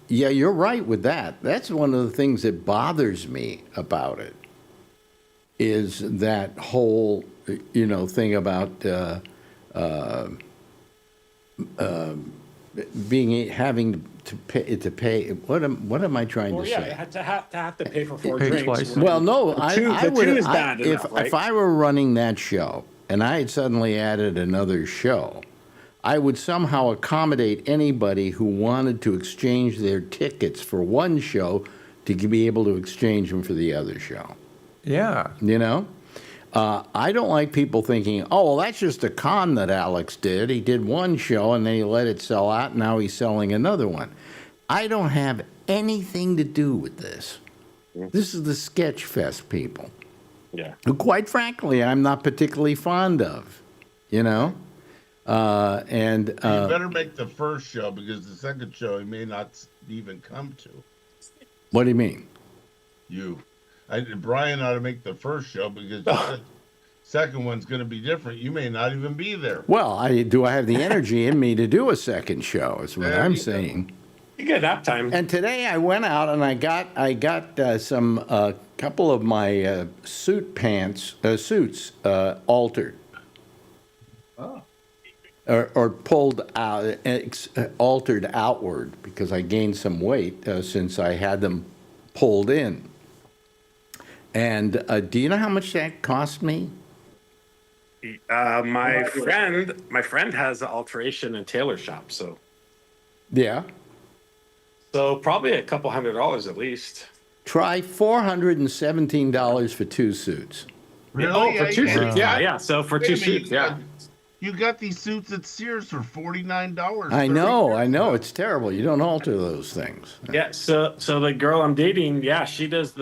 yeah, you're right with that. That's one of the things that bothers me about it. Is that whole, thing about having to pay. What am I trying Well, to yeah, say? to have to pay for four Pay drinks. twice. Well, no, The two is bad if enough, right? if I were running that show and I had suddenly added another show, I would somehow accommodate anybody who wanted to exchange their tickets for one show to be able to exchange them for the other show. Yeah. You know? I don't like people thinking, oh, well, that's just a con that Alex did. He did one show and then he let it sell out, and now he's selling another one. I don't have anything to do with this. This is the Sketch Fest people, Yeah. who, quite frankly, I'm not particularly fond of, you know? You better make the first show, because the second show he may not even come to. What do you mean? Brian ought to make the first show, because the second one's going to be different. You may not even be there. Well, I have the energy in me to do a second show, is what There I'm you go. saying. You get nap time. And today I went out and I got some couple of my suits altered. Oh. Or pulled out, altered outward, because I gained some weight since I had them pulled in. And do you know how much that cost me? My friend has an alteration and tailor shop, so Yeah. probably a couple $100 at least. Try $417 for two suits. Really? Oh, for two Yeah, suits, yeah. So for Wait two a minute, suits, yeah. You got these suits at Sears for $49. I know, 30 years ago. it's terrible. You don't alter those things. Yeah, so the girl I'm dating, yeah, she does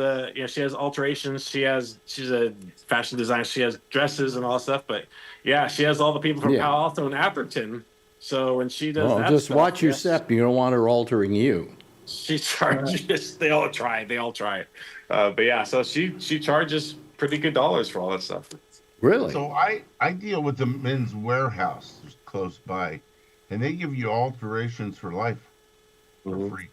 she has alterations. She's a fashion designer. She has dresses and all that stuff. But yeah, she has all the people from Yeah. Palo Alto and Atherton. So when she does Well, that just stuff, watch your yes, step. You don't want her altering you. She charges. They all try it. But yeah, so she charges pretty good dollars for all that stuff. Really? So I deal with the Men's Warehouse close by, and they give you alterations for life for free.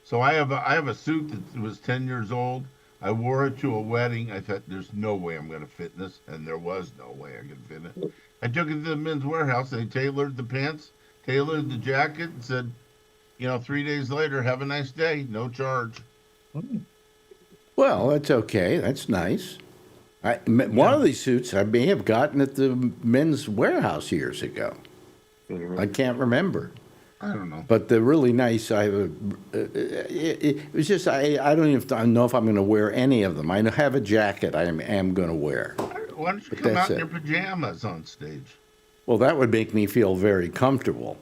So I have a suit that was 10 years old. I wore it to a wedding. I thought, there's no way I'm going to fit in this, and there was no way I could fit it. I took it to the Men's Warehouse. They tailored the pants, tailored the jacket, and said, 3 days later, have a nice day, no charge. Well, that's okay. That's nice. One of these suits I may have gotten at the Men's Warehouse years ago. I can't remember. I don't know. But they're really nice. It was just, I don't even know if I'm going to wear any of them. I have a jacket I am going to wear. Why don't you But come that's out in it. your pajamas on stage? Well, that would make me feel very comfortable.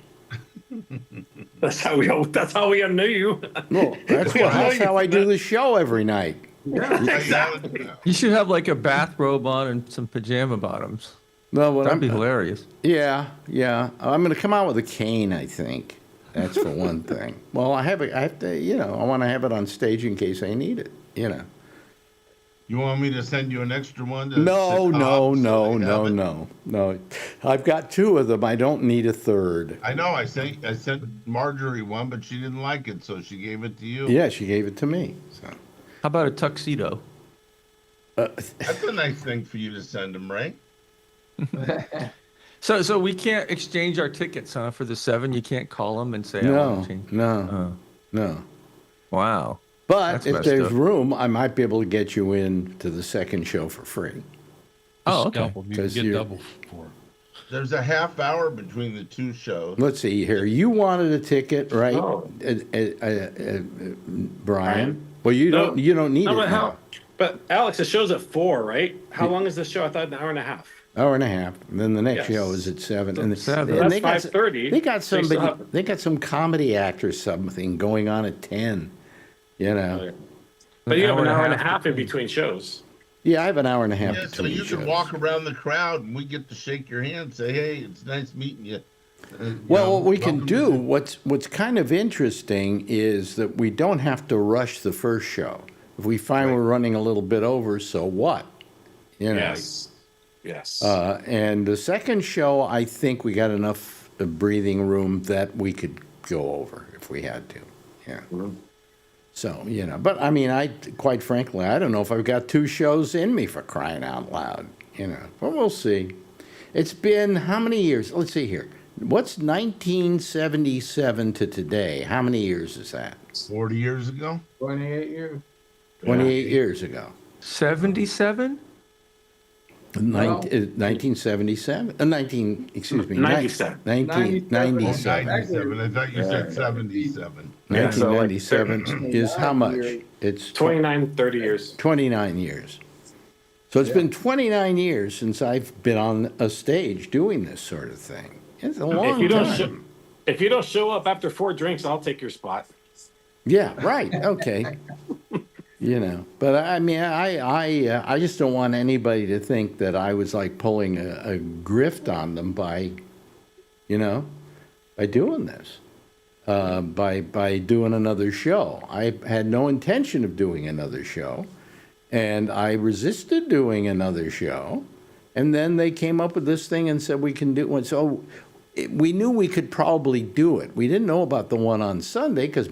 That's how we knew you. Well, that's how I do the show every night. Exactly. You should have like a bathrobe on and some pajama bottoms. No, what That'd be hilarious. Yeah. I'm going to come out with a cane, I think. That's for one thing. Well, I have to, I want to have it on stage in case I need it, You want me to send you an extra one? No. I've got two of them. I don't need a third. I know. I sent Marjorie one, but she didn't like it, so she gave it to you. Yeah, she gave it to me. So. How about a tuxedo? That's a nice thing for you to send them, Ray. So we can't exchange our tickets, huh? For the 7, you can't call them and say, I want to change. No. Wow. But That's if messed there's up. room, I might be able to get you in to the second show for free. Oh, okay. Double. You can 'Cause get you're- double for it. There's a half hour between the two shows. Let's see here. You wanted a ticket, right, Oh. Brian? Well, you No. don't. You don't need No, it but now. But Alex, the show's at 4, right? How long is this show? I thought an hour and a half. Hour and a half. And then the next Yes. show is at 7. So And, 7. and That's they got 5:30. They got So you still somebody. have- They got some comedy actor something going on at 10. But you have an hour and a half in between shows. Yeah, I have an hour and a half Yeah, so between you shows. can walk around the crowd, and we get to shake your hand, say, "Hey, it's nice meeting you." Well, what we can welcome to do, the- what's kind of interesting is that we don't have to rush the first show. If we find we're running a little bit over, so what? Yes. And the second show, I think we got enough breathing room that we could go over if we had to. Yeah. So, but I mean, quite frankly, I don't know if I've got 2 shows in me, for crying out loud, but we'll see. It's been how many years? Let's see here. What's 1977 to today? How many years is that? 40 years ago. 28 years. 28 years ago. 77? 1977. 97. 1997. 97. I thought you said 77. Yeah, so like 1997 is how much? It's 29, 30 years. 29 years. So it's been 29 years since I've been on a stage doing this sort of thing. It's a long time. If you don't show up after 4 drinks, I'll take your spot. Yeah, right. Okay. But I mean, I just don't want anybody to think that I was like pulling a grift on them by doing this, by doing another show. I had no intention of doing another show, and I resisted doing another show, and then they came up with this thing and said we can do one. So we knew we could probably do it. We didn't know about the one on Sunday because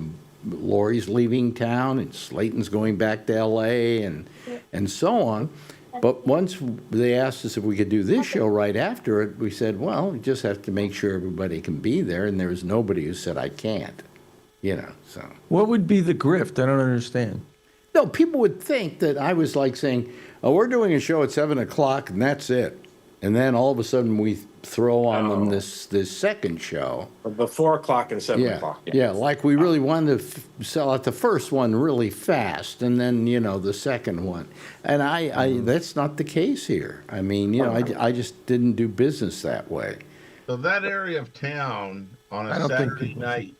Lori's leaving town and Slayton's going back to L.A. and so on. But once they asked us if we could do this show right after it, we said, well, we just have to make sure everybody can be there. And there was nobody who said, I can't, so. What would be the grift? I don't understand. No, people would think that I was like saying, oh, we're doing a show at 7 o'clock and that's it. And then all of a sudden we throw on them this second show. The 4 o'clock and 7 o'clock. Yeah, like we really wanted to sell out the first one really fast, and then the second one. And I that's not the case here. I mean, I just didn't do business that way. So that area of town on a Saturday night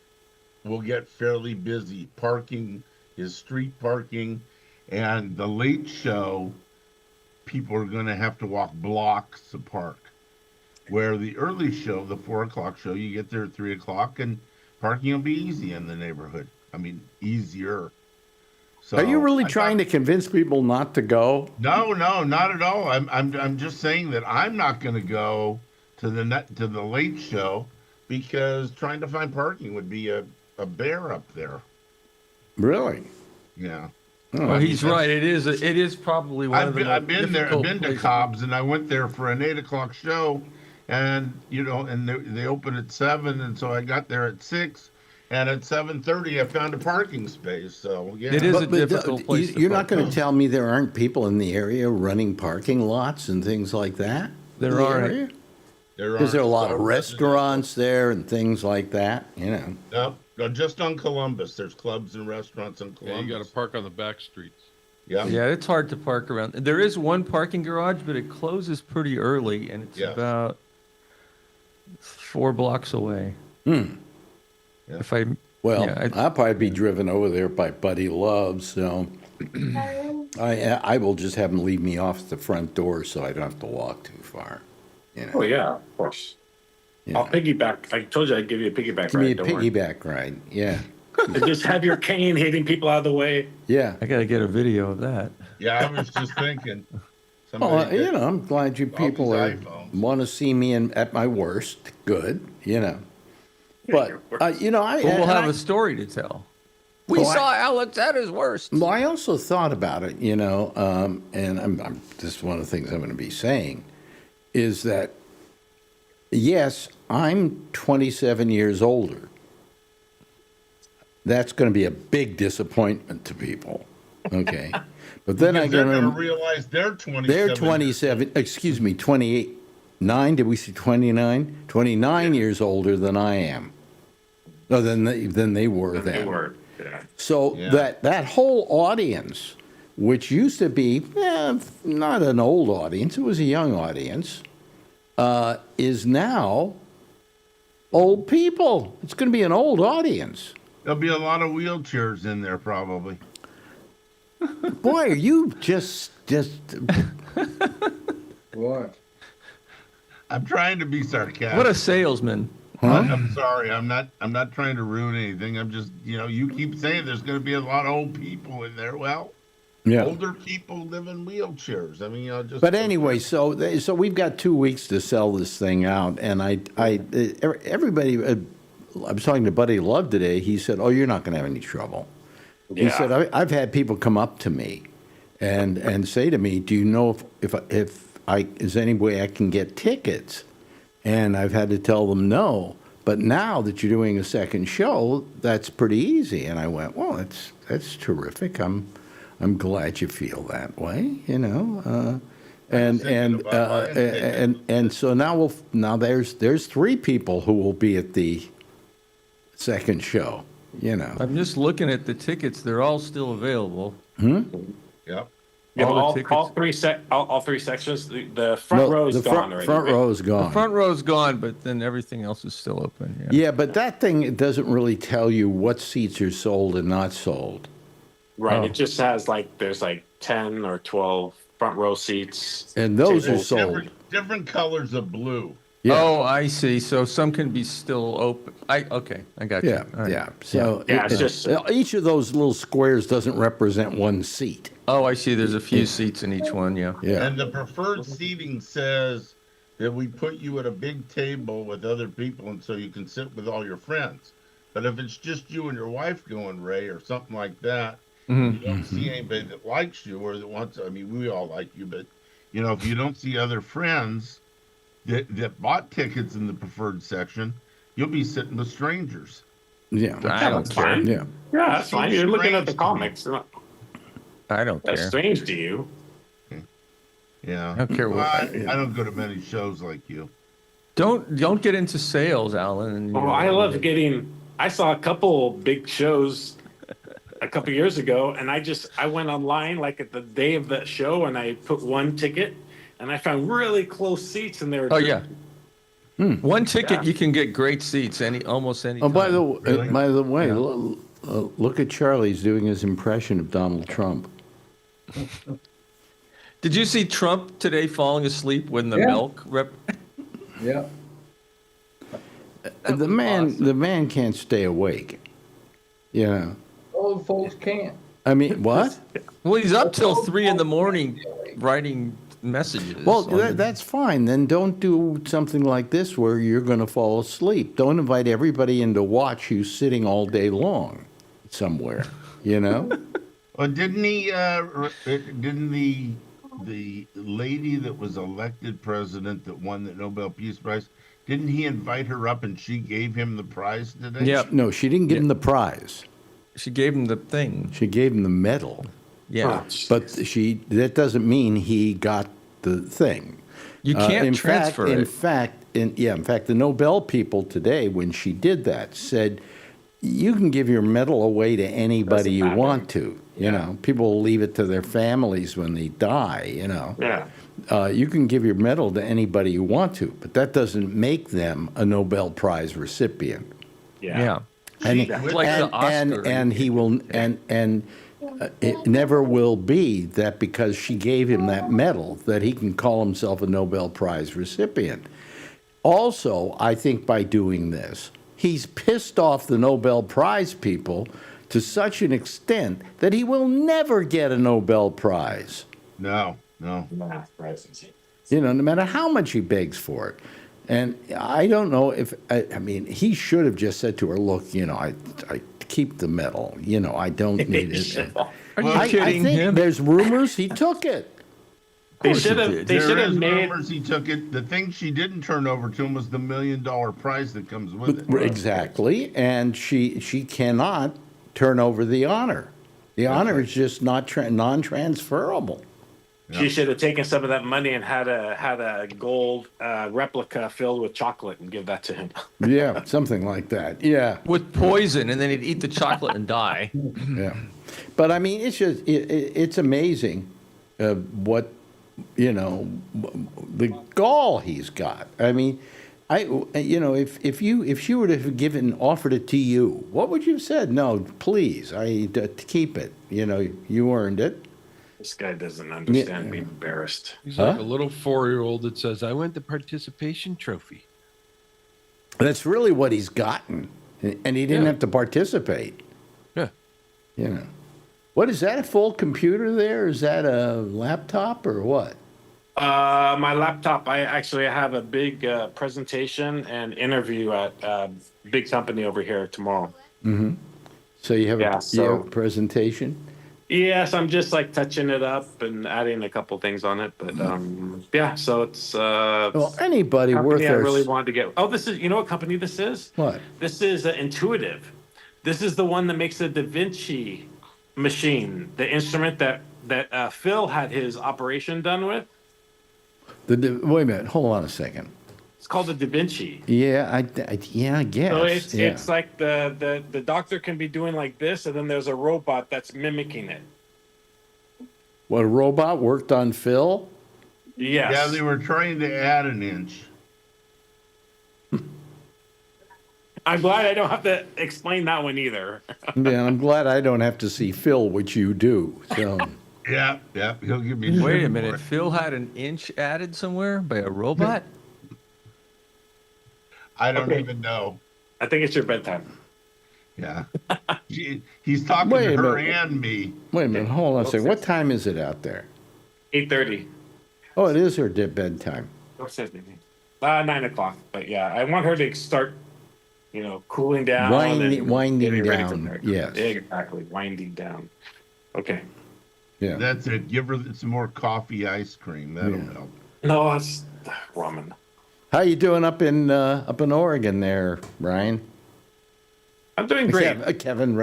will get fairly busy. Parking is street parking, and the late show, people are going to have to walk blocks to park. Where the early show, the 4 o'clock show, you get there at 3 o'clock and parking will be easy in the neighborhood. I mean, easier. So are you really trying to convince people not to go? No, not at all. I'm just saying that I'm not going to go to the late show because trying to find parking would be a bear up there. Really? Yeah. Well, he's right. It is probably one of the I've been there. I've been to Cobb's, and I went there for an 8 o'clock show, and and they open at 7, and so I got there at 6, and at 7:30 I found a parking space. So yeah, it is a difficult place. You're not going to tell me there aren't people in the area running parking lots and things like that. There are. Because there are a lot of restaurants there and things like that. No, just on Columbus. There's clubs and restaurants on Columbus. Yeah, you got to park on the back streets. Yeah, it's hard to park around. There is one parking garage, but it closes pretty early, and it's about 4 blocks away. Yeah. I'll probably be driven over there by Buddy Love, so I will just have him leave me off at the front door so I don't have to walk too far. Oh yeah, of course. I'll piggyback. I told you I'd give you a piggyback ride. Give me a piggyback ride, yeah. Just have your cane hitting people out of the way. Yeah. I got to get a video of that. Yeah, I was just thinking. I'm glad you people want to see me at my worst. Good, But, we'll have a story to tell. We saw Alex at his worst. Well, I also thought about it, and this is one of the things I'm going to be saying, is that, yes, I'm 27 years older. That's going to be a big disappointment to people, okay? But then they're going to realize they're 27. They're 27, 28, 9, did we see 29? 29 years older than I am. No, than they were then. They were, yeah. So that whole audience, which used to be not an old audience, it was a young audience, is now old people. It's going to be an old audience. There'll be a lot of wheelchairs in there, probably. Boy, are you just What? I'm trying to be sarcastic. What a salesman. Huh? I'm sorry. I'm not trying to ruin anything. I'm just, you keep saying there's going to be a lot of old people in there. Well, older people live in wheelchairs. I mean, just. But anyway, so we've got 2 weeks to sell this thing out, and everybody. I was talking to Buddy Love today. He said, "Oh, you're not going to have any trouble." Yeah. He said, "I've had people come up to me, and say to me, do you know if is any way I can get tickets?" And I've had to tell them no. But now that you're doing a second show, that's pretty easy. And I went, well, that's terrific. I'm glad you feel that way, you know. And so now there's 3 people who will be at the second show, you know. I'm just looking at the tickets. They're all still available. Yep. Yeah, all three sections. The front row is gone already. Front row is gone. The front row's gone, but then everything else is still open. Yeah, but that thing, it doesn't really tell you what seats are sold and not sold. Right. It just has there's 10 or 12 front row seats. And those are sold. Different colors of blue. Yeah. Oh, I see. So some can be still open. Okay, I got you. Yeah, All right. yeah. So it's just each of those little squares doesn't represent one seat. Oh, I see. There's a few seats in each one. Yeah. Yeah. And the preferred seating says that we put you at a big table with other people, and so you can sit with all your friends. But if it's just you and your wife going, Ray, or something like that, you don't see anybody that likes you or that wants. I mean, we all like you, but if you don't see other friends that bought tickets in the preferred section, you'll be sitting with strangers. Yeah. I don't care. Yeah. Yeah, that's fine. You're looking at the comics. I don't care. That's strange to you. Yeah. I don't care what. I don't go to many shows like you. Don't get into sales, Alan. Oh, I love getting. I saw a couple big shows a couple years ago, and I went online at the day of that show, and I put one ticket, and I found really close seats, and they were. Oh yeah. One ticket, you can get great seats almost any. Oh, by time. the way, look at Charlie's doing his impression of Donald Trump. Did you see Trump today falling asleep when the milk Yeah. The man can't stay awake. Yeah. Old folks can't. I mean, what? Well, he's up till 3 in the morning writing messages. Well, that's fine. Then don't do something like this where you're going to fall asleep. Don't invite everybody in to watch you sitting all day long somewhere, you know? Well, didn't he, didn't the lady that was elected president that won the Nobel Peace Prize, didn't he invite her up and she gave him the prize today? Yeah. No, she didn't give him the prize. She gave him the thing. She gave him the medal. Yeah. But that doesn't mean he got the thing. You can't transfer it. In fact, the Nobel people today, when she did that, said, you can give your medal away to anybody you want to. You know, people will leave it to their families when they die, you know. Yeah. You can give your medal to anybody you want to, but that doesn't make them a Nobel Prize recipient. Yeah. And, like the Oscar. and he will, and it never will be that because she gave him that medal that he can call himself a Nobel Prize recipient. Also, I think by doing this, he's pissed off the Nobel Prize people to such an extent that he will never get a Nobel Prize. No. You know, no matter how much he begs for it. And I don't know if, I mean, he should have just said to her, look, you know, I keep the medal. You know, I don't need it. Are you kidding him? There's rumors he took it. They should have. They should have made. Rumors he took it. The thing she didn't turn over to him was the $1 million prize that comes with it. Exactly, and she cannot turn over the honor. The honor is just not non-transferable. She should have taken some of that money and had a gold replica filled with chocolate and give that to him. Yeah, something like that. Yeah, with poison, and then he'd eat the chocolate and die. Yeah, but I mean, it's just it's amazing what, you know, the gall he's got. I mean, if she would have offered it to you, what would you have said? No, please, keep it. You know, you earned it. This guy doesn't understand being embarrassed. He's like a little 4-year-old that says, I want the participation trophy. That's really what he's gotten. And he didn't have to participate. Yeah. You know. What is that, a full computer there? Is that a laptop or what? My laptop, I have a big presentation and interview at a big company over here tomorrow. Mm-hmm. So you have a presentation? Yes, I'm just like touching it up and adding a couple things on it, but yeah. So it's Well, anybody worth company I their really wanted to get. Oh, this is, you know what company this is? What? This is Intuitive. This is the one that makes the Da Vinci machine, the instrument that Phil had his operation done with. Wait a minute. Hold on a second. It's called the Da Vinci. Yeah, I guess. So it's yeah. it's like the doctor can be doing like this, and then there's a robot that's mimicking it. What, a robot worked on Phil? Yes. Yeah, they were trying to add an inch. I'm glad I don't have to explain that one either. Yeah, I'm glad I don't have to see Phil, which you do. So. Yeah, he'll give me. Wait a shit minute. for it. Phil had an inch added somewhere by a robot? I don't Okay. even know. I think it's your bedtime. Yeah, he's talking Wait a to her minute. and me. Wait a minute. Hold on a second. What time is it out there? 8:30. Oh, it is her bedtime. What says maybe? 9 o'clock. But yeah, I want her to start, cooling down. Winding getting ready for down, bed. yes. Exactly. Winding down. Okay. Yeah. That's it. Give her some more coffee ice cream. That'll Yeah. help. No, it's ramen. How you doing up in Oregon there, Brian? I'm doing great. Kevin.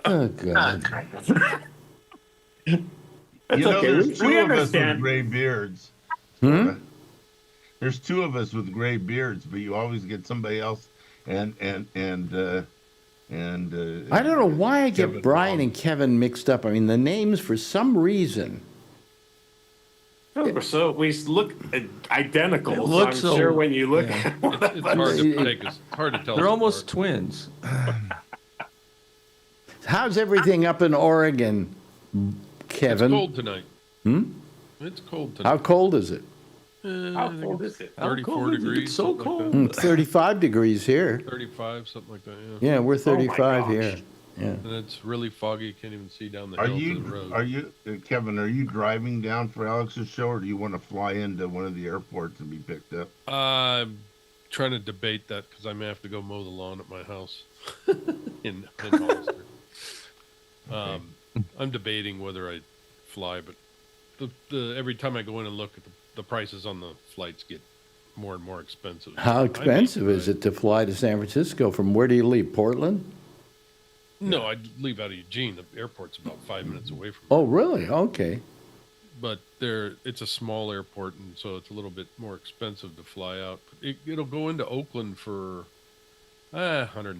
Oh, God. okay. There's We two of us understand. with gray beards. There's two of us with gray beards, but you always get somebody else and I don't know why I get Kevin Brian wrong. and Kevin mixed up. I mean, the names, for some reason. So we look identical. It So looks I'm so- sure when you look yeah. at one of It's us, hard to tell. They're us almost apart. twins. How's everything up in Oregon, Kevin? It's cold tonight. It's cold tonight. How cold is it? how cold is it? How 34 cold is it? degrees. It's so something like cold. that. 35 degrees here. 35, something like that. Yeah. Yeah, we're 35 gosh. here. Yeah. And it's really foggy. You can't even see down the Are hill to the road. you, Kevin? Are you driving down for Alex's show, or do you want to fly into one of the airports and be picked up? I'm trying to debate that because I may have to go mow the lawn at my house in Hollister. I'm debating whether I fly, but every time I go in and look at the prices on the flights get more and more expensive. How expensive is it to fly to San Francisco? From where do you leave? Portland? No, I'd leave out of Eugene. The airport's about 5 minutes away from me. Oh, really? Okay. But it's a small airport, and so it's a little bit more expensive to fly out. It'll go into Oakland for $120,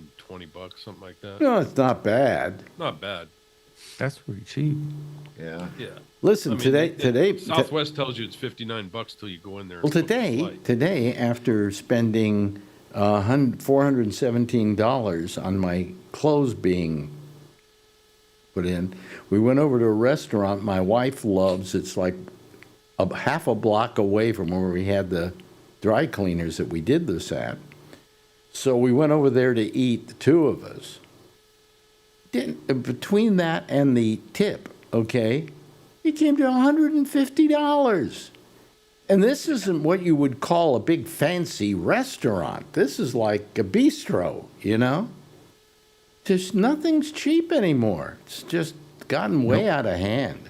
something like that. No, it's not bad. Not bad. That's pretty cheap. Yeah. Yeah. Listen, I mean, today, Southwest tells you it's $59 till you go in there. well, and book the flight. today, after spending $417 on my clothes being put in, we went over to a restaurant my wife loves. It's like half a block away from where we had the dry cleaners that we did this at. So we went over there to eat, the two of us. Between that and the tip, okay, it came to $150. And this isn't what you would call a big fancy restaurant. This is like a bistro, Just nothing's cheap anymore. It's just gotten way out of hand.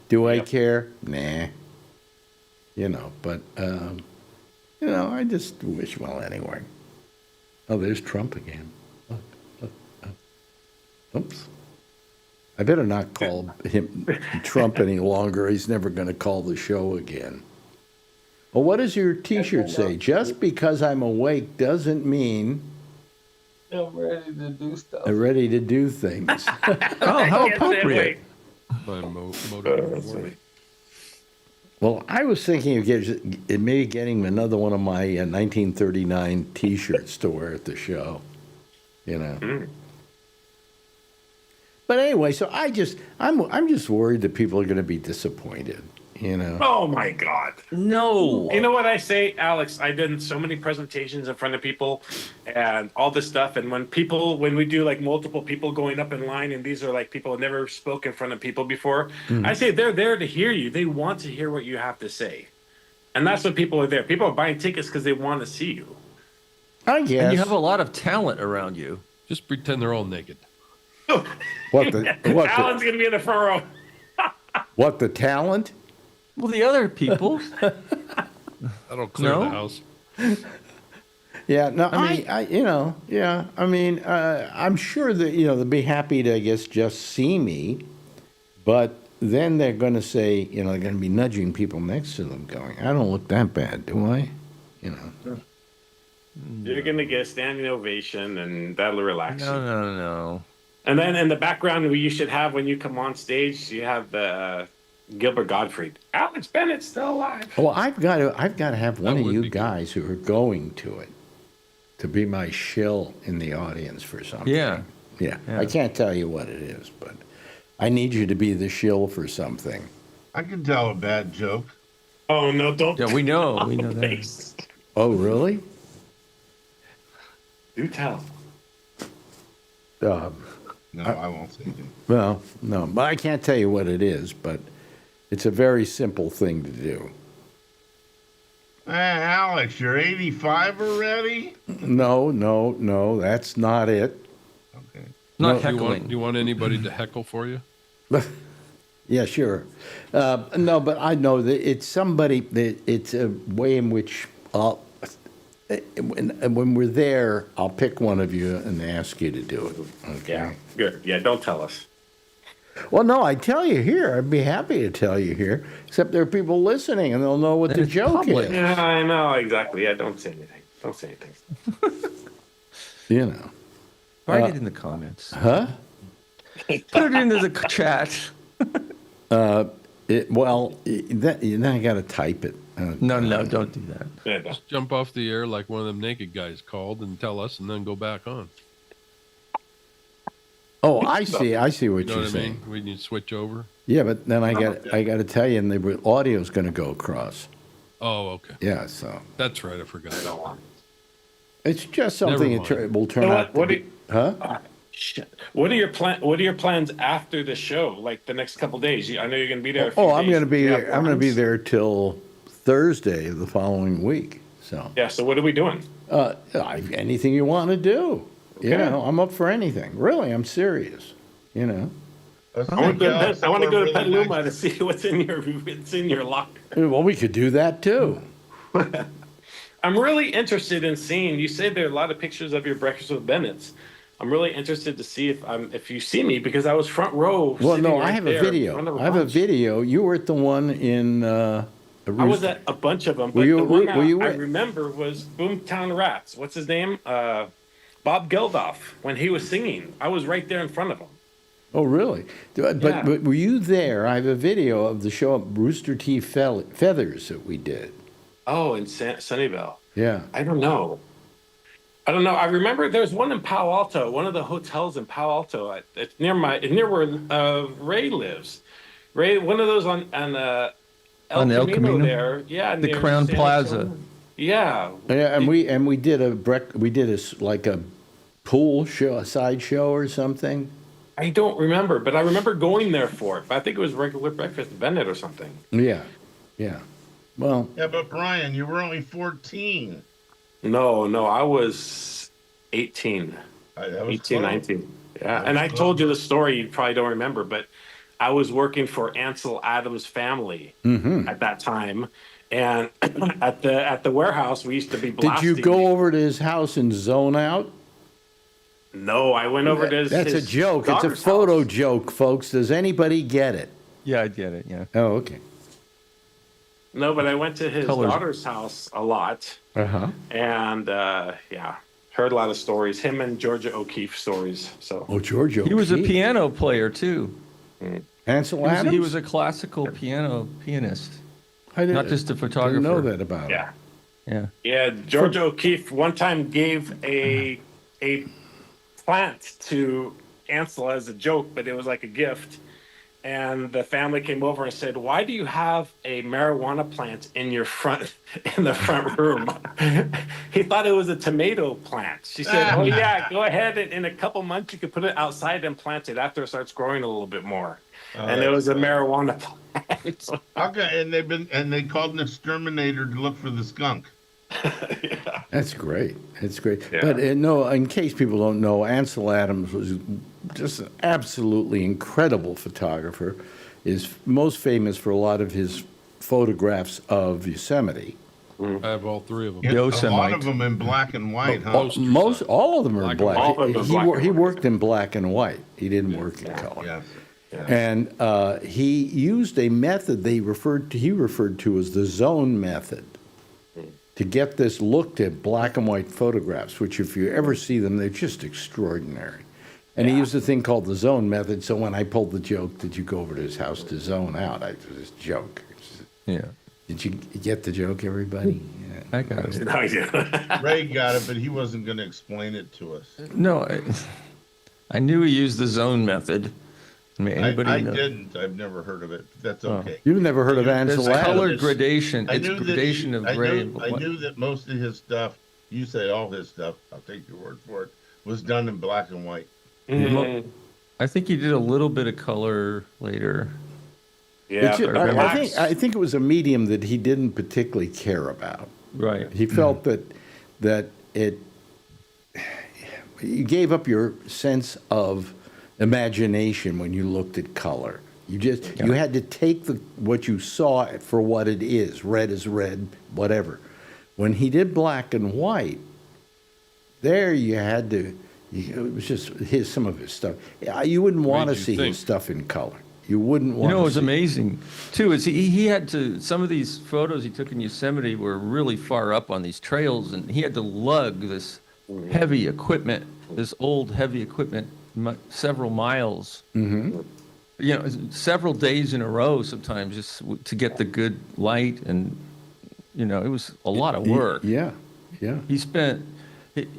Do I care? Nah. But, I just wish, well, anyway. Oh, there's Trump again. Look. Oops. I better not call him Trump any longer. He's never going to call the show again. Well, what does your T-shirt say? Just because I'm awake doesn't mean I'm ready to do stuff. I'm ready to do things. Oh, how appropriate. By motor. Well, I was thinking of maybe getting another one of my 1939 T-shirts to wear at the show. But anyway, so I'm just worried that people are going to be disappointed. Oh my God. No. You know what I say, Alex? I've done so many presentations in front of people and all this stuff. And when we do like multiple people going up in line, and these are like people who never spoke in front of people before, I say they're there to hear you. They want to hear what you have to say. And that's what people are there. People are buying tickets because they want to see you. I guess. And you have a lot of talent around you. Just pretend they're all naked. What the Alan's going to be in the front row. what the talent? Well, the other people. That'll clear the house. Yeah, no, I'm sure that, they'll be happy to, I guess, just see me, but then they're going to say, they're going to be nudging people next to them going, I don't look that bad, do I? You're going to get a standing ovation, and that'll relax you. No. And then in the background, you should have, when you come on stage, you have the Gilbert Gottfried. Alex Bennett's still alive. Well, I've got to have one of you guys who are going to it to be my shill in the audience for something. Yeah. I can't tell you what it is, but I need you to be the shill for something. I can tell a bad joke. Oh, no, don't. Yeah, we know that. Oh, really? Do tell. No, I won't say anything. Well, no, but I can't tell you what it is, but it's a very simple thing to do. Alex, you're 85 already? No, that's not it. Okay. Not heckling. Do you want anybody to heckle for you? Yeah, sure. No, but I know that it's somebody, that it's a way in which when we're there, I'll pick one of you and ask you to do it. Okay? Yeah, good. Yeah, don't tell us. Well, no, I tell you here. I'd be happy to tell you here, except there are people listening and they'll know what the joke is. Yeah, I know, exactly. Yeah, don't say anything. Don't say anything. Write it in the comments. Huh? Put it into the chat. Then I got to type it. No, don't do that. Yeah, Just jump off the air like one of them naked guys called and tell us, and then go back on. Oh, I see what You know you're what I saying. mean? We need to switch over. Yeah, but then I got to tell you, and the audio's going to go across. Oh, okay. Yeah, so That's right. I forgot. it's just something Never mind. that will turn out. Huh? Shit. What are your plans after the show? Like the next couple days? I know you're going to be there. I'm going to be there. I'm going to be there till Thursday of the following week. So yeah. So what are we doing? anything you want to do. Okay. I'm up for anything. Really, I'm serious. I want to go to Petaluma to see what's in your locker. Well, we could do that too. I'm really interested in seeing. You say there are a lot of pictures of your breakfast with Bennett's. I'm really interested to see if you see me, because I was front row. Well, no, right I have a video. I have a video. You were at the one in. I was at a bunch of them, but the one I remember was Boomtown Rats. What's his name? Bob Geldof. When he was singing, I was right there in front of him. Oh, really? But were you there? I have a video of the show at Rooster T. Feathers that we did. Oh, in Sunnyvale. Yeah. I don't know. I remember there was one in Palo Alto, one of the hotels in Palo Alto. It's near where Ray lives. Ray, one of those on El Camino there. Yeah, the Crown Plaza. Yeah. Yeah, and we did like a pool show, a side show or something. I don't remember, but I remember going there for it. I think it was regular breakfast at Bennett or something. Yeah. Well. Yeah, but Brian, you were only 14. No, I was 18. 18, 19. Yeah, and I told you the story. You probably don't remember, but I was working for Ansel Adams' family at that time. And at the warehouse, we used to be blasting. Did you go over to his house and zone out? No, I went over to his. That's a joke. It's a photo joke, folks. Does anybody get it? Yeah, I get it. Yeah. Oh, okay. No, but I went to his daughter's house a lot. And heard a lot of stories. Him and Georgia O'Keeffe stories. So. Oh, Georgia O'Keeffe. He was a piano player too. Ansel Adams. He was a classical pianist. Not just a photographer. I didn't know that about him. Yeah. Georgia O'Keeffe one time gave a plant to Ansel as a joke, but it was like a gift. And the family came over and said, "Why do you have a marijuana plant in the front room?" He thought it was a tomato plant. She said, "Oh yeah, go ahead. In a couple months, you could put it outside and plant it after it starts growing a little bit more." And it was a marijuana plant. Okay, and they called an exterminator to look for the skunk. Yeah. That's great. That's great. Yeah. But no, in case people don't know, Ansel Adams was just an absolutely incredible photographer. Is most famous for a lot of his photographs of Yosemite. I have all three of them. A lot Yosemite. of them in black and white, huh? Most all of them are Black and black. white. All of them are He, black wor- and he white. worked in black and white. He didn't work in color. Yes. And he used a method he referred to as the zone method to get this looked at black and white photographs, which if you ever see them, they're just extraordinary. And he used a thing called the zone method. So when I pulled the joke, did you go over to his house to zone out? I just joke. Yeah. Did you get the joke, everybody? Yeah. I got it. No, yeah. Ray got it, but he wasn't going to explain it to us. No, I knew he used the zone method. I mean, anybody I know? didn't. I've never heard of it. But that's okay. You've never heard of There's Ansel Adams? color gradation. I It's knew that gradation of gray and I black. knew that most of his stuff, you say all his stuff, I'll take your word for it, was done in black and white. I think he did a little bit of color later. Yeah. It's- but blacks- I think it was a medium that he didn't particularly care about. Right. He felt that you gave up your sense of imagination when you looked at color. You had to take what you saw for what it is. Red is red, whatever. When he did black and white, there you had to. It was just some of his stuff. You wouldn't want to you see think? his stuff in color. You wouldn't want. You know, it was to see amazing too. Is he had to, some of these photos he took in Yosemite were really far up on these trails, and he had to lug this heavy equipment, this old heavy equipment, several miles. Mm-hmm. You know, several days in a row sometimes just to get the good light, and you know, it was a lot of work. Yeah.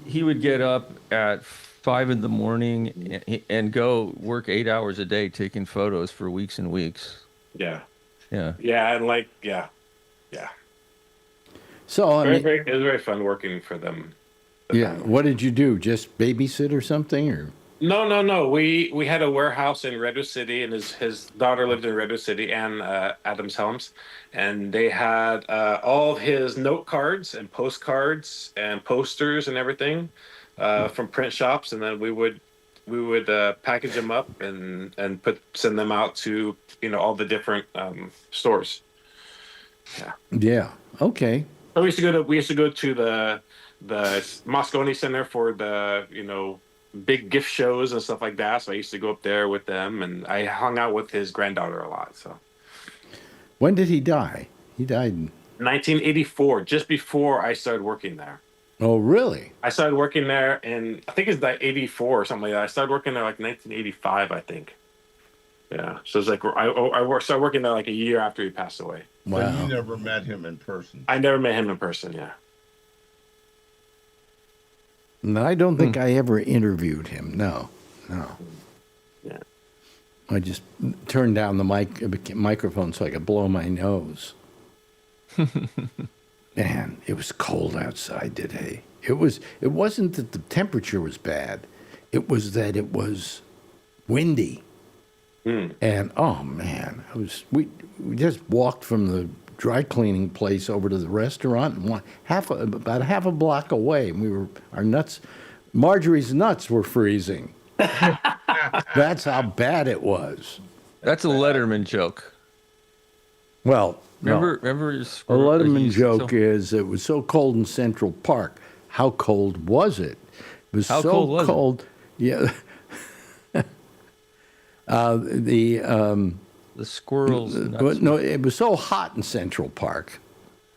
He would get up at 5 a.m. and go work 8 hours a day taking photos for weeks and weeks. Yeah. Yeah. Yeah, and yeah. So It was very fun working for them. yeah. What did you do? Just babysit or something, or? No. We had a warehouse in Redwood City, and his daughter lived in Redwood City, and Adams Helms, and they had all of his note cards and postcards and posters and everything from print shops, and then we would package them up and send them out to all the different stores. Yeah. Yeah. Okay. So we used to go to the Moscone Center for the big gift shows and stuff like that. So I used to go up there with them, and I hung out with his granddaughter a lot. So When did he die? He died in 1984, just before I started working there. Oh, really? I started working there in, I think it's like 84 or something like that. I started working there like 1985, I think. Yeah. So it's like I started working there like a year after he passed away. Wow. But you never met him in person. I never met him in person. Yeah. No, I don't think I ever interviewed him. No. Yeah. I just turned down the microphone so I could blow my nose. Man, it was cold outside today. It wasn't that the temperature was bad. It was that it was windy. And oh man, we just walked from the dry cleaning place over to the restaurant, and about half a block away, and Marjorie's nuts were freezing. That's how bad it was. That's a Letterman joke. Well, Remember his a Letterman joke is it was so cold in Central Park. How cold was it? It was How so cold was it? cold. Yeah. The squirrels. nuts. No, it was so hot in Central Park.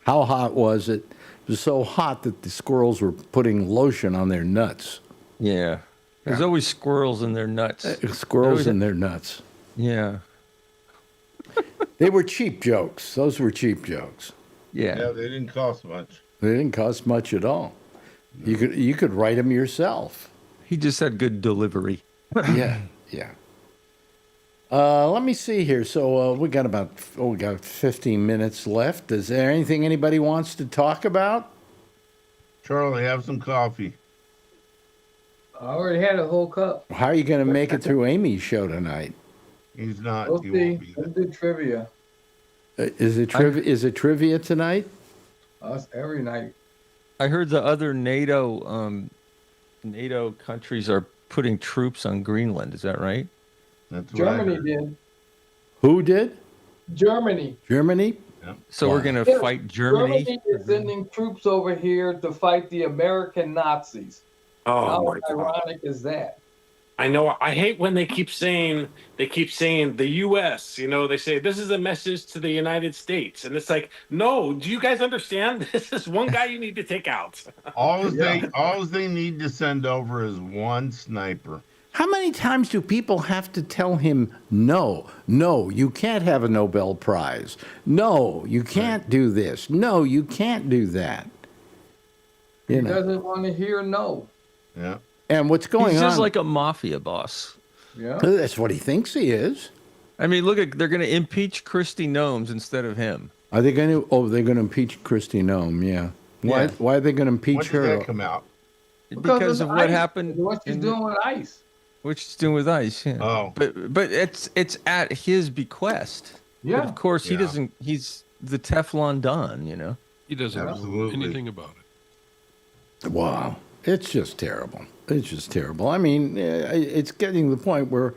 How hot was it? It was so hot that the squirrels were putting lotion on their nuts. Yeah. There's always squirrels in their nuts. Squirrels in their nuts. Yeah. They were cheap jokes. Those were cheap jokes. Yeah, Yeah. they didn't cost much. They didn't cost much at all. You could write them yourself. He just had good delivery. Yeah. Let me see here. So we got 15 minutes left. Is there anything anybody wants to talk about? Charlie, have some coffee. I already had a whole cup. How are you going to make it through Amy's show tonight? He's not. We'll He see. won't be. Let's do trivia. Is it trivia tonight? Us every night. I heard the other NATO countries are putting troops on Greenland. Is that right? That's what I Germany heard. did. Who did? Germany. Germany? So we're going to Yes, fight Germany? Germany is sending troops over here to fight the American Nazis. Oh How my God. ironic is that? I know. I hate when they keep saying the U.S. You know, they say this is a message to the United States, and it's like, no. Do you guys understand? This is one guy you need to take out. All they need to send over is one sniper. How many times do people have to tell him, no, you can't have a Nobel Prize. No, you can't do this. No, you can't do that. He doesn't want to hear no. Yeah. And what's going on? He's just like a mafia boss. Yeah. That's what he thinks he is. I mean, they're going to impeach Kristi Noem instead of him. Are they going to? Oh, they're going to impeach Kristi Noem. Yeah. Why? Yeah. Why are they going to impeach When her? did that come out? Because of what ICE, happened. What she's doing with ICE. What she's doing with ICE. Yeah. Oh. But it's at his bequest. Yeah. But of course, he Yeah. doesn't. He's the Teflon Don. You know. He doesn't know Absolutely. anything about it. Wow. It's just terrible. It's just terrible. I mean, it's getting to the point where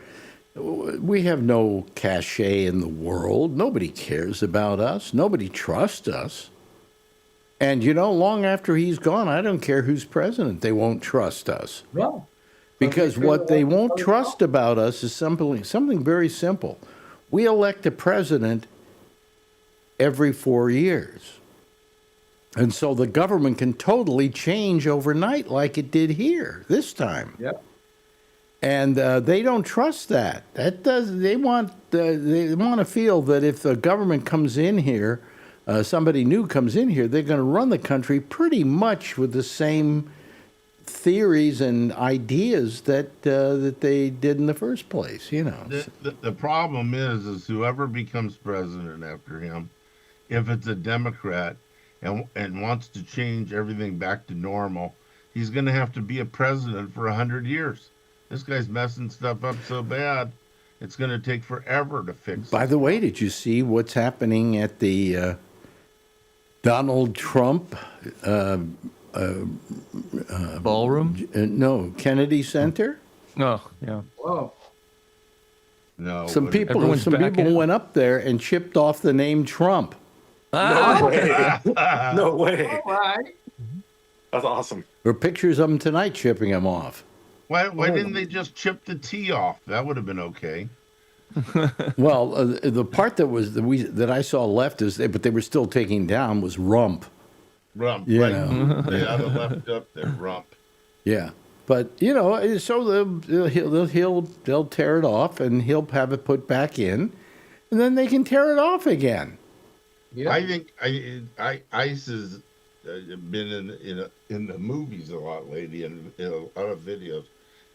we have no cachet in the world. Nobody cares about us. Nobody trusts us. And, long after he's gone, I don't care who's president. They won't trust us. No. Because what they won't trust about us is something very simple. We elect a president every 4 years. And so the government can totally change overnight like it did here this time. Yep. And they don't trust that. They want to feel that if the government comes in here, somebody new comes in here, they're going to run the country pretty much with the same theories and ideas that they did in the first place. The problem is whoever becomes president after him, if it's a Democrat and wants to change everything back to normal, he's going to have to be a president for 100 years. This guy's messing stuff up so bad, it's going to take forever to fix it. By the way, did you see what's happening at the Donald Trump Ballroom? No, Kennedy Center? Oh, yeah. Whoa. No. Some people backing up. went up there and chipped off the name Trump. No way. No way. All right. That's awesome. There are pictures of him tonight chipping him off. Why didn't they just chip the T off? That would have been okay. Well, the part that I saw left but they were still taking down was rump. Rump. You right. know. They had it left up there. Rump. Yeah, but so they'll tear it off and he'll have it put back in, and then they can tear it off again. Yeah. I think ICE has been in the movies a lot lately and in a lot of videos.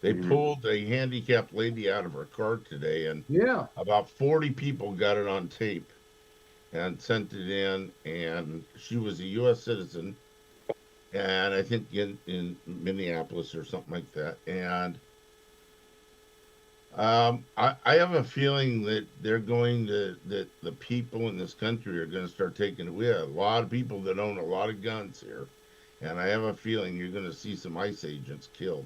They pulled a handicapped lady out of her car today, and Yeah. about 40 people got it on tape and sent it in. And she was a U.S. citizen, and I think in Minneapolis or something like that. And I have a feeling that that the people in this country are going to start taking. We have a lot of people that own a lot of guns here, and I have a feeling you're going to see some ICE agents killed,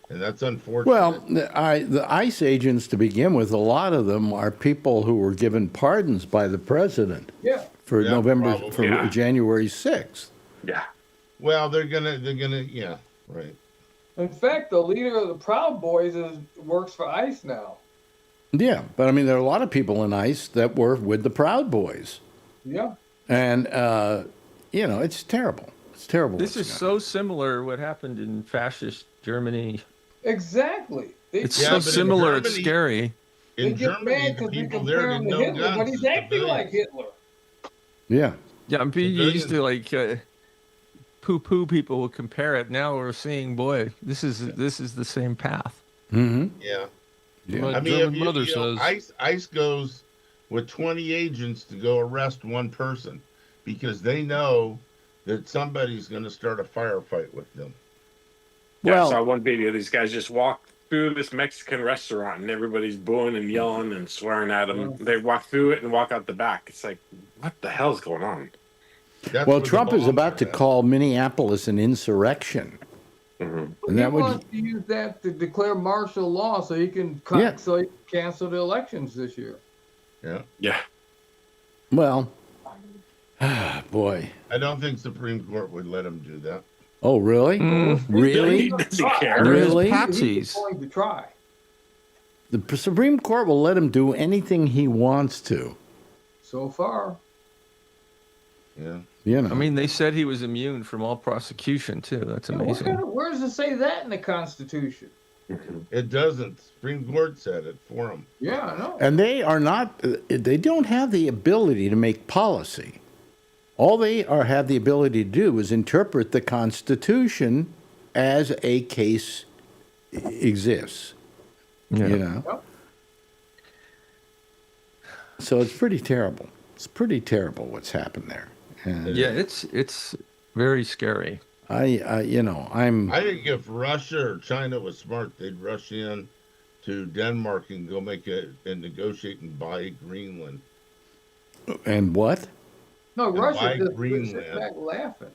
and that's unfortunate. Well, the ICE agents to begin with, a lot of them are people who were given pardons by the president Yeah. for Yeah, probably. Yeah. January 6th. Yeah. Well, they're gonna, yeah, right. In fact, the leader of the Proud Boys works for ICE now. Yeah, but I mean, there are a lot of people in ICE that were with the Proud Boys, Yeah. and it's terrible. It's terrible. This what's is going so similar what happened in fascist Germany. Exactly. It's Yeah, so but in similar, it's Germany- scary. They In get Germany, mad the because we people compare there him didn't to know Hitler, guns. but he's the acting like civilians. Hitler. Yeah. Yeah, I'm you used to like poo-poo people will compare it. Now we're seeing, boy, this is the same path. Mm-hmm. Yeah. My I mean, German if mother says, ICE goes with 20 agents to go arrest one person because they know that somebody's going to start a firefight with them. Yeah, Well- I saw one video. These guys just walk through this Mexican restaurant and everybody's booing and yelling and swearing at them. They walk through it and walk out the back. It's like, what the hell's going on? That's Well, what the Trump is bombs about are to at. call Minneapolis an insurrection. And He that would, wants to use that to declare martial law so he can Yeah. so he can cancel the elections this year. Yeah. Yeah. well, boy. I don't think Supreme Court would let him do that. Oh, really? Really? He doesn't care. They're his Really? He's patsies. going to try. The Supreme Court will let him do anything he wants to. So far, Yeah. You know. I mean, they said he was immune from all prosecution too. That's amazing. where does it say that in the Constitution? It doesn't. Supreme Court said it for him. Yeah, I know. And they are not, they don't have the ability to make policy. All they have the ability to do is interpret the Constitution as a case exists. Yeah. You know? Yep. So it's pretty terrible. It's pretty terrible what's happened there. And Yeah, it's very scary. I'm. I think if Russia or China was smart, they'd rush in to Denmark and go and negotiate and buy Greenland. And what? No, buy Russia just Greenland. sits back laughing.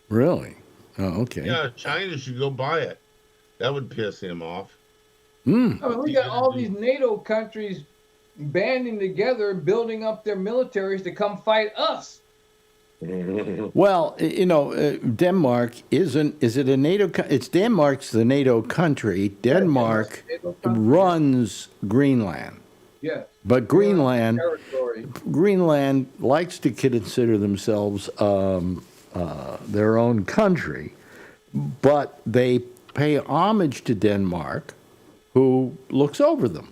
Really? Oh, okay. Yeah, China should go buy it. That would piss him off. I mean, we got all these NATO countries banding together, building up their militaries to come fight us. Well, Denmark isn't. Is it a NATO? It's Denmark's the NATO country. Denmark NATO country. runs Greenland, Yes. but Greenland Territory. likes to consider themselves their own country, but they pay homage to Denmark, who looks over them.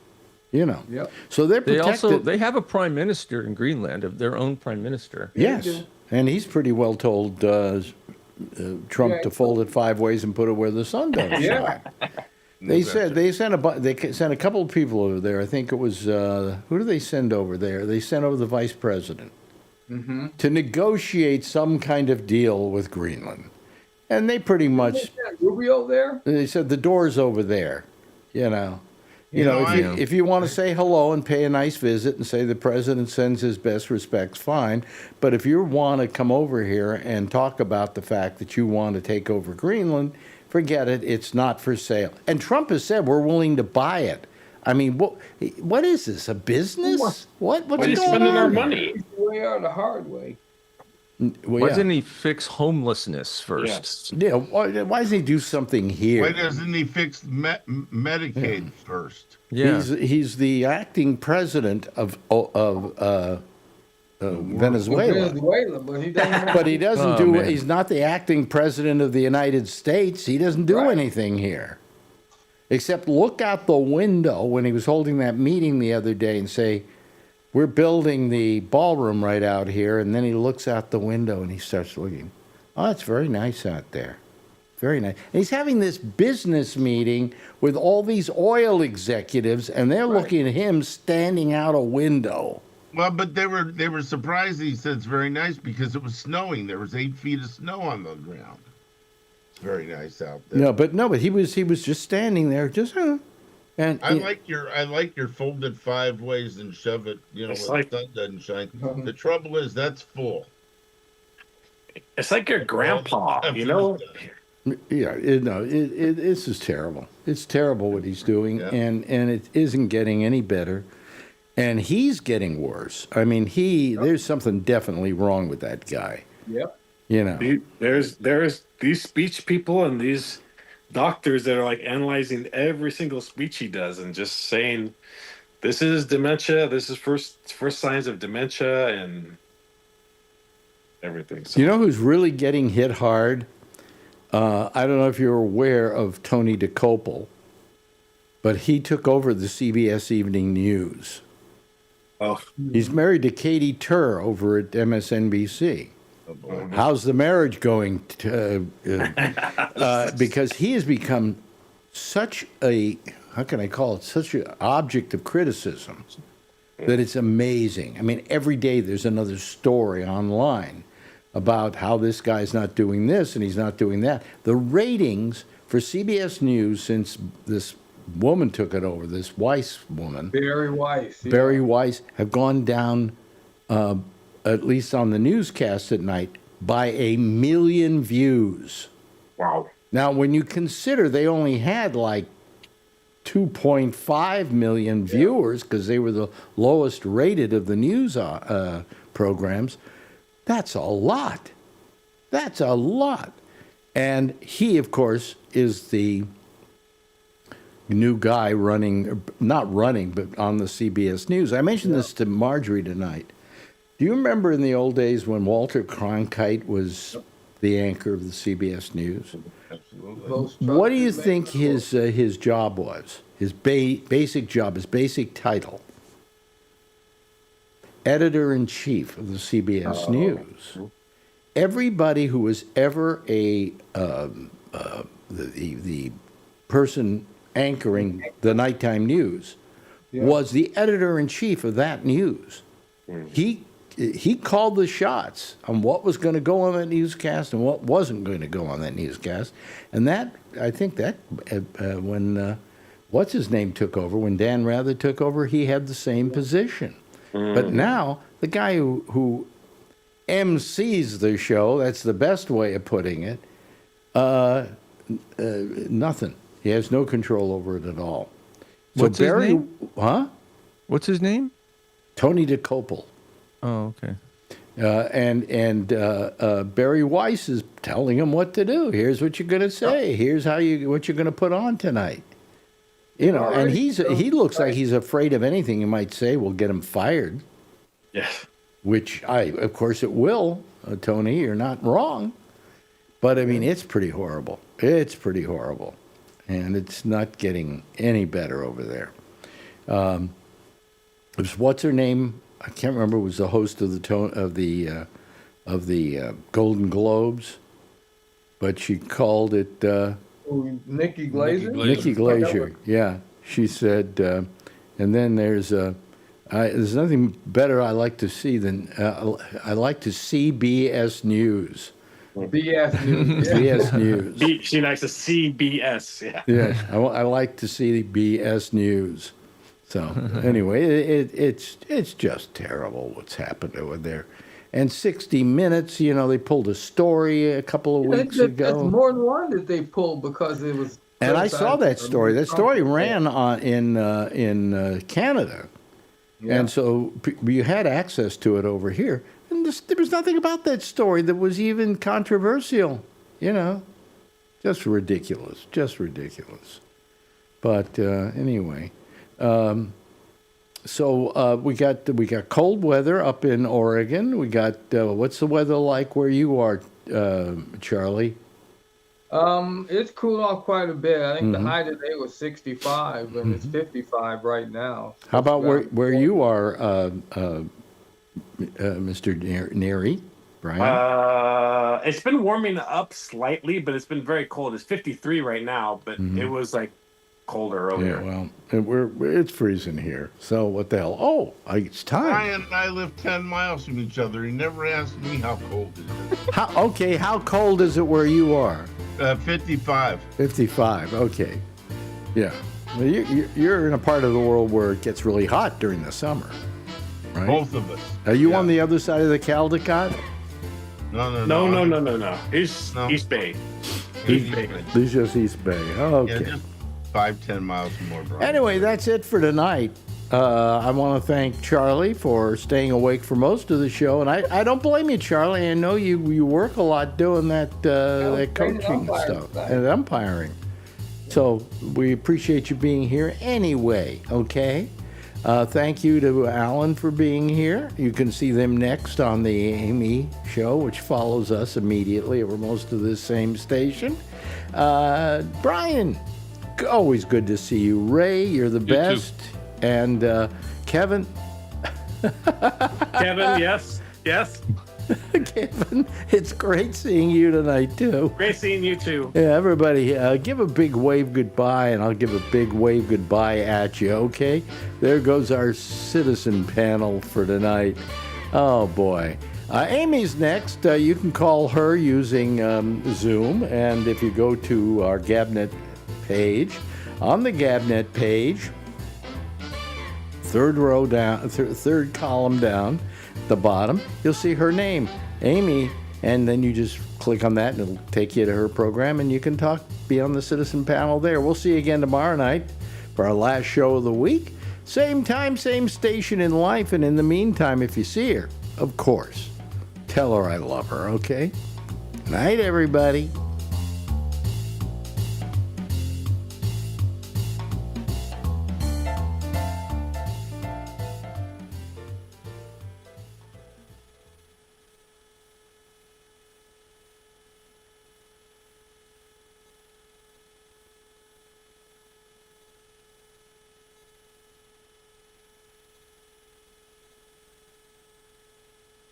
Yep. So they're They protected. they have a prime minister in Greenland, of their own prime minister. Yes, do. and he's pretty well told Trump to fold it 5 ways and put it where the sun don't Yeah. shine. They sent a couple of people over there. I think it was who do they send over there? They sent over the vice president to negotiate some kind of deal with Greenland, and they pretty much Rubio there? they said the door's over there. If you want to say hello and pay a nice visit and say the president sends his best respects, fine. But if you want to come over here and talk about the fact that you want to take over Greenland, forget it. It's not for sale. And Trump has said we're willing to buy it. I mean, what is this? A business? What's Why are you going spending our on? money? The way out the hard way. Well, Why yeah. doesn't he fix homelessness first? Yeah, why doesn't he do something here? Why doesn't he fix Medicaid first? Yeah. He's the acting president of Venezuela. Venezuela, but he doesn't. But he doesn't Oh, do. man. He's not the acting president of the United States. He doesn't do Right. anything here, except look out the window when he was holding that meeting the other day and say, "We're building the ballroom right out here." And then he looks out the window and he starts looking. Oh, it's very nice out there. Very nice. And he's having this business meeting with all these oil executives, and they're looking at him standing out a window. Well, but they were surprised. He said it's very nice because it was snowing. There was 8 feet of snow on the ground. It's very nice out there. No, but he was just standing there, just and I like your folded 5 ways and shove it. It's where like- the sun doesn't shine. The trouble is that's full. It's like your grandpa, this is terrible. It's terrible what he's doing, Yeah. and it isn't getting any better, and he's getting worse. I mean, there's something definitely wrong with that guy. Yep. There's these speech people and these doctors that are like analyzing every single speech he does and just saying, "This is dementia. This is first signs of dementia," and everything. So, You know who's really getting hit hard? I don't know if you're aware of Tony DeCopel, but he took over the CBS Evening News. oh, He's married to Katie Tur over at MSNBC. Oh, boy. How's the marriage going? Because he has become such how can I call it, such an object of criticism that it's amazing. I mean, every day there's another story online about how this guy's not doing this and he's not doing that. The ratings for CBS News since this woman took it over, this Weiss woman, Barry Weiss. Yeah. Barry Weiss, have gone down at least on the newscast at night, by 1 million views. Wow. Now, when you consider they only had like 2.5 million viewers because they were the lowest rated of the news programs, that's a lot. That's a lot. And he, of course, is the new guy not running, but on the CBS News. I mentioned this to Marjorie tonight. Do you remember in the old days when Walter Cronkite was the anchor of the CBS News? Absolutely. What do you think his job was? His basic job, his basic title? Editor-in-chief of the CBS News. Everybody who was ever the person anchoring the nighttime news was the editor-in-chief of that news. He called the shots on what was going to go on that newscast and what wasn't going to go on that newscast. And that, I think that when what's his name took over, when Dan Rather took over, he had the same position. But now the guy who MCs the show, that's the best way of putting it, nothing. He has no control over it at all. So What's his name? Huh? What's his name? Tony DeCopel. Oh, okay. And Barry Weiss is telling him what to do. Here's what you're going to say. Here's what you're going to put on tonight. You know, and he looks like he's afraid of anything you might say will get him fired. Yes. Which of course it will, Tony. You're not wrong. But I mean, it's pretty horrible. It's pretty horrible, and it's not getting any better over there. It was, what's her name? I can't remember. Was the host of the Golden Globes, but she called it Nikki Glazer. Nikki Glazer. Yeah, she said, and then there's nothing better I like to see than I like to see BS News. BS News. Yeah. BS News. She likes to see BS. Yeah. Yeah, I like to see the BS News. So anyway, it's just terrible what's happened over there. And 60 Minutes, you know, they pulled a story a couple of weeks ago. That's more than one that they pulled because it was. And I saw that story. That story ran in Canada, and so you had access to it over here. And there was nothing about that story that was even controversial. You know, just ridiculous, just ridiculous. But anyway. So we got cold weather up in Oregon. We got what's the weather like where you are, Charlie? It's cooled off quite a bit. I think the high today was 65, and it's 55 right now. How about where you are, Mr. Neary, Brian? It's been warming up slightly, but it's been very cold. It's 53 right now, but it was like colder earlier. Yeah, well, it's freezing here. So what the hell? Oh, it's time. Brian and I live 10 miles from each other. He never asked me how cold it is. How cold is it where you are? 55. 55. Okay. Yeah. Well, you're in a part of the world where it gets really hot during the summer, right? Both of us. Are you on the other side of the Caldecott? No. He's East Bay. East Bay. He's just East Bay. Oh, okay. Yeah, just 5-10 miles more, Brian. Anyway, that's it for tonight. I want to thank Charlie for staying awake for most of the show, and I don't blame you, Charlie. I know you work a lot doing that coaching stuff and umpiring. So we appreciate you being here anyway. Okay. Thank you to Alan for being here. You can see them next on the Amy Show, which follows us immediately over most of this same station. Brian, always good to see you. Ray, you're the best. Too. And Kevin. Kevin, yes. Kevin, it's great seeing you tonight, too. Great seeing you, too. Yeah, everybody, give a big wave goodbye, and I'll give a big wave goodbye at you, okay? There goes our citizen panel for tonight. Oh, boy. Amy's next. You can call her using Zoom, and if you go to our Gabnet page, on the Gabnet page, third row down, third column down, the bottom, you'll see her name, Amy, and then you just click on that and it'll take you to her program and you can be on the citizen panel there. We'll see you again tomorrow night for our last show of the week. Same time, same station in life, and in the meantime, if you see her, of course, tell her I love her, okay? Night, everybody.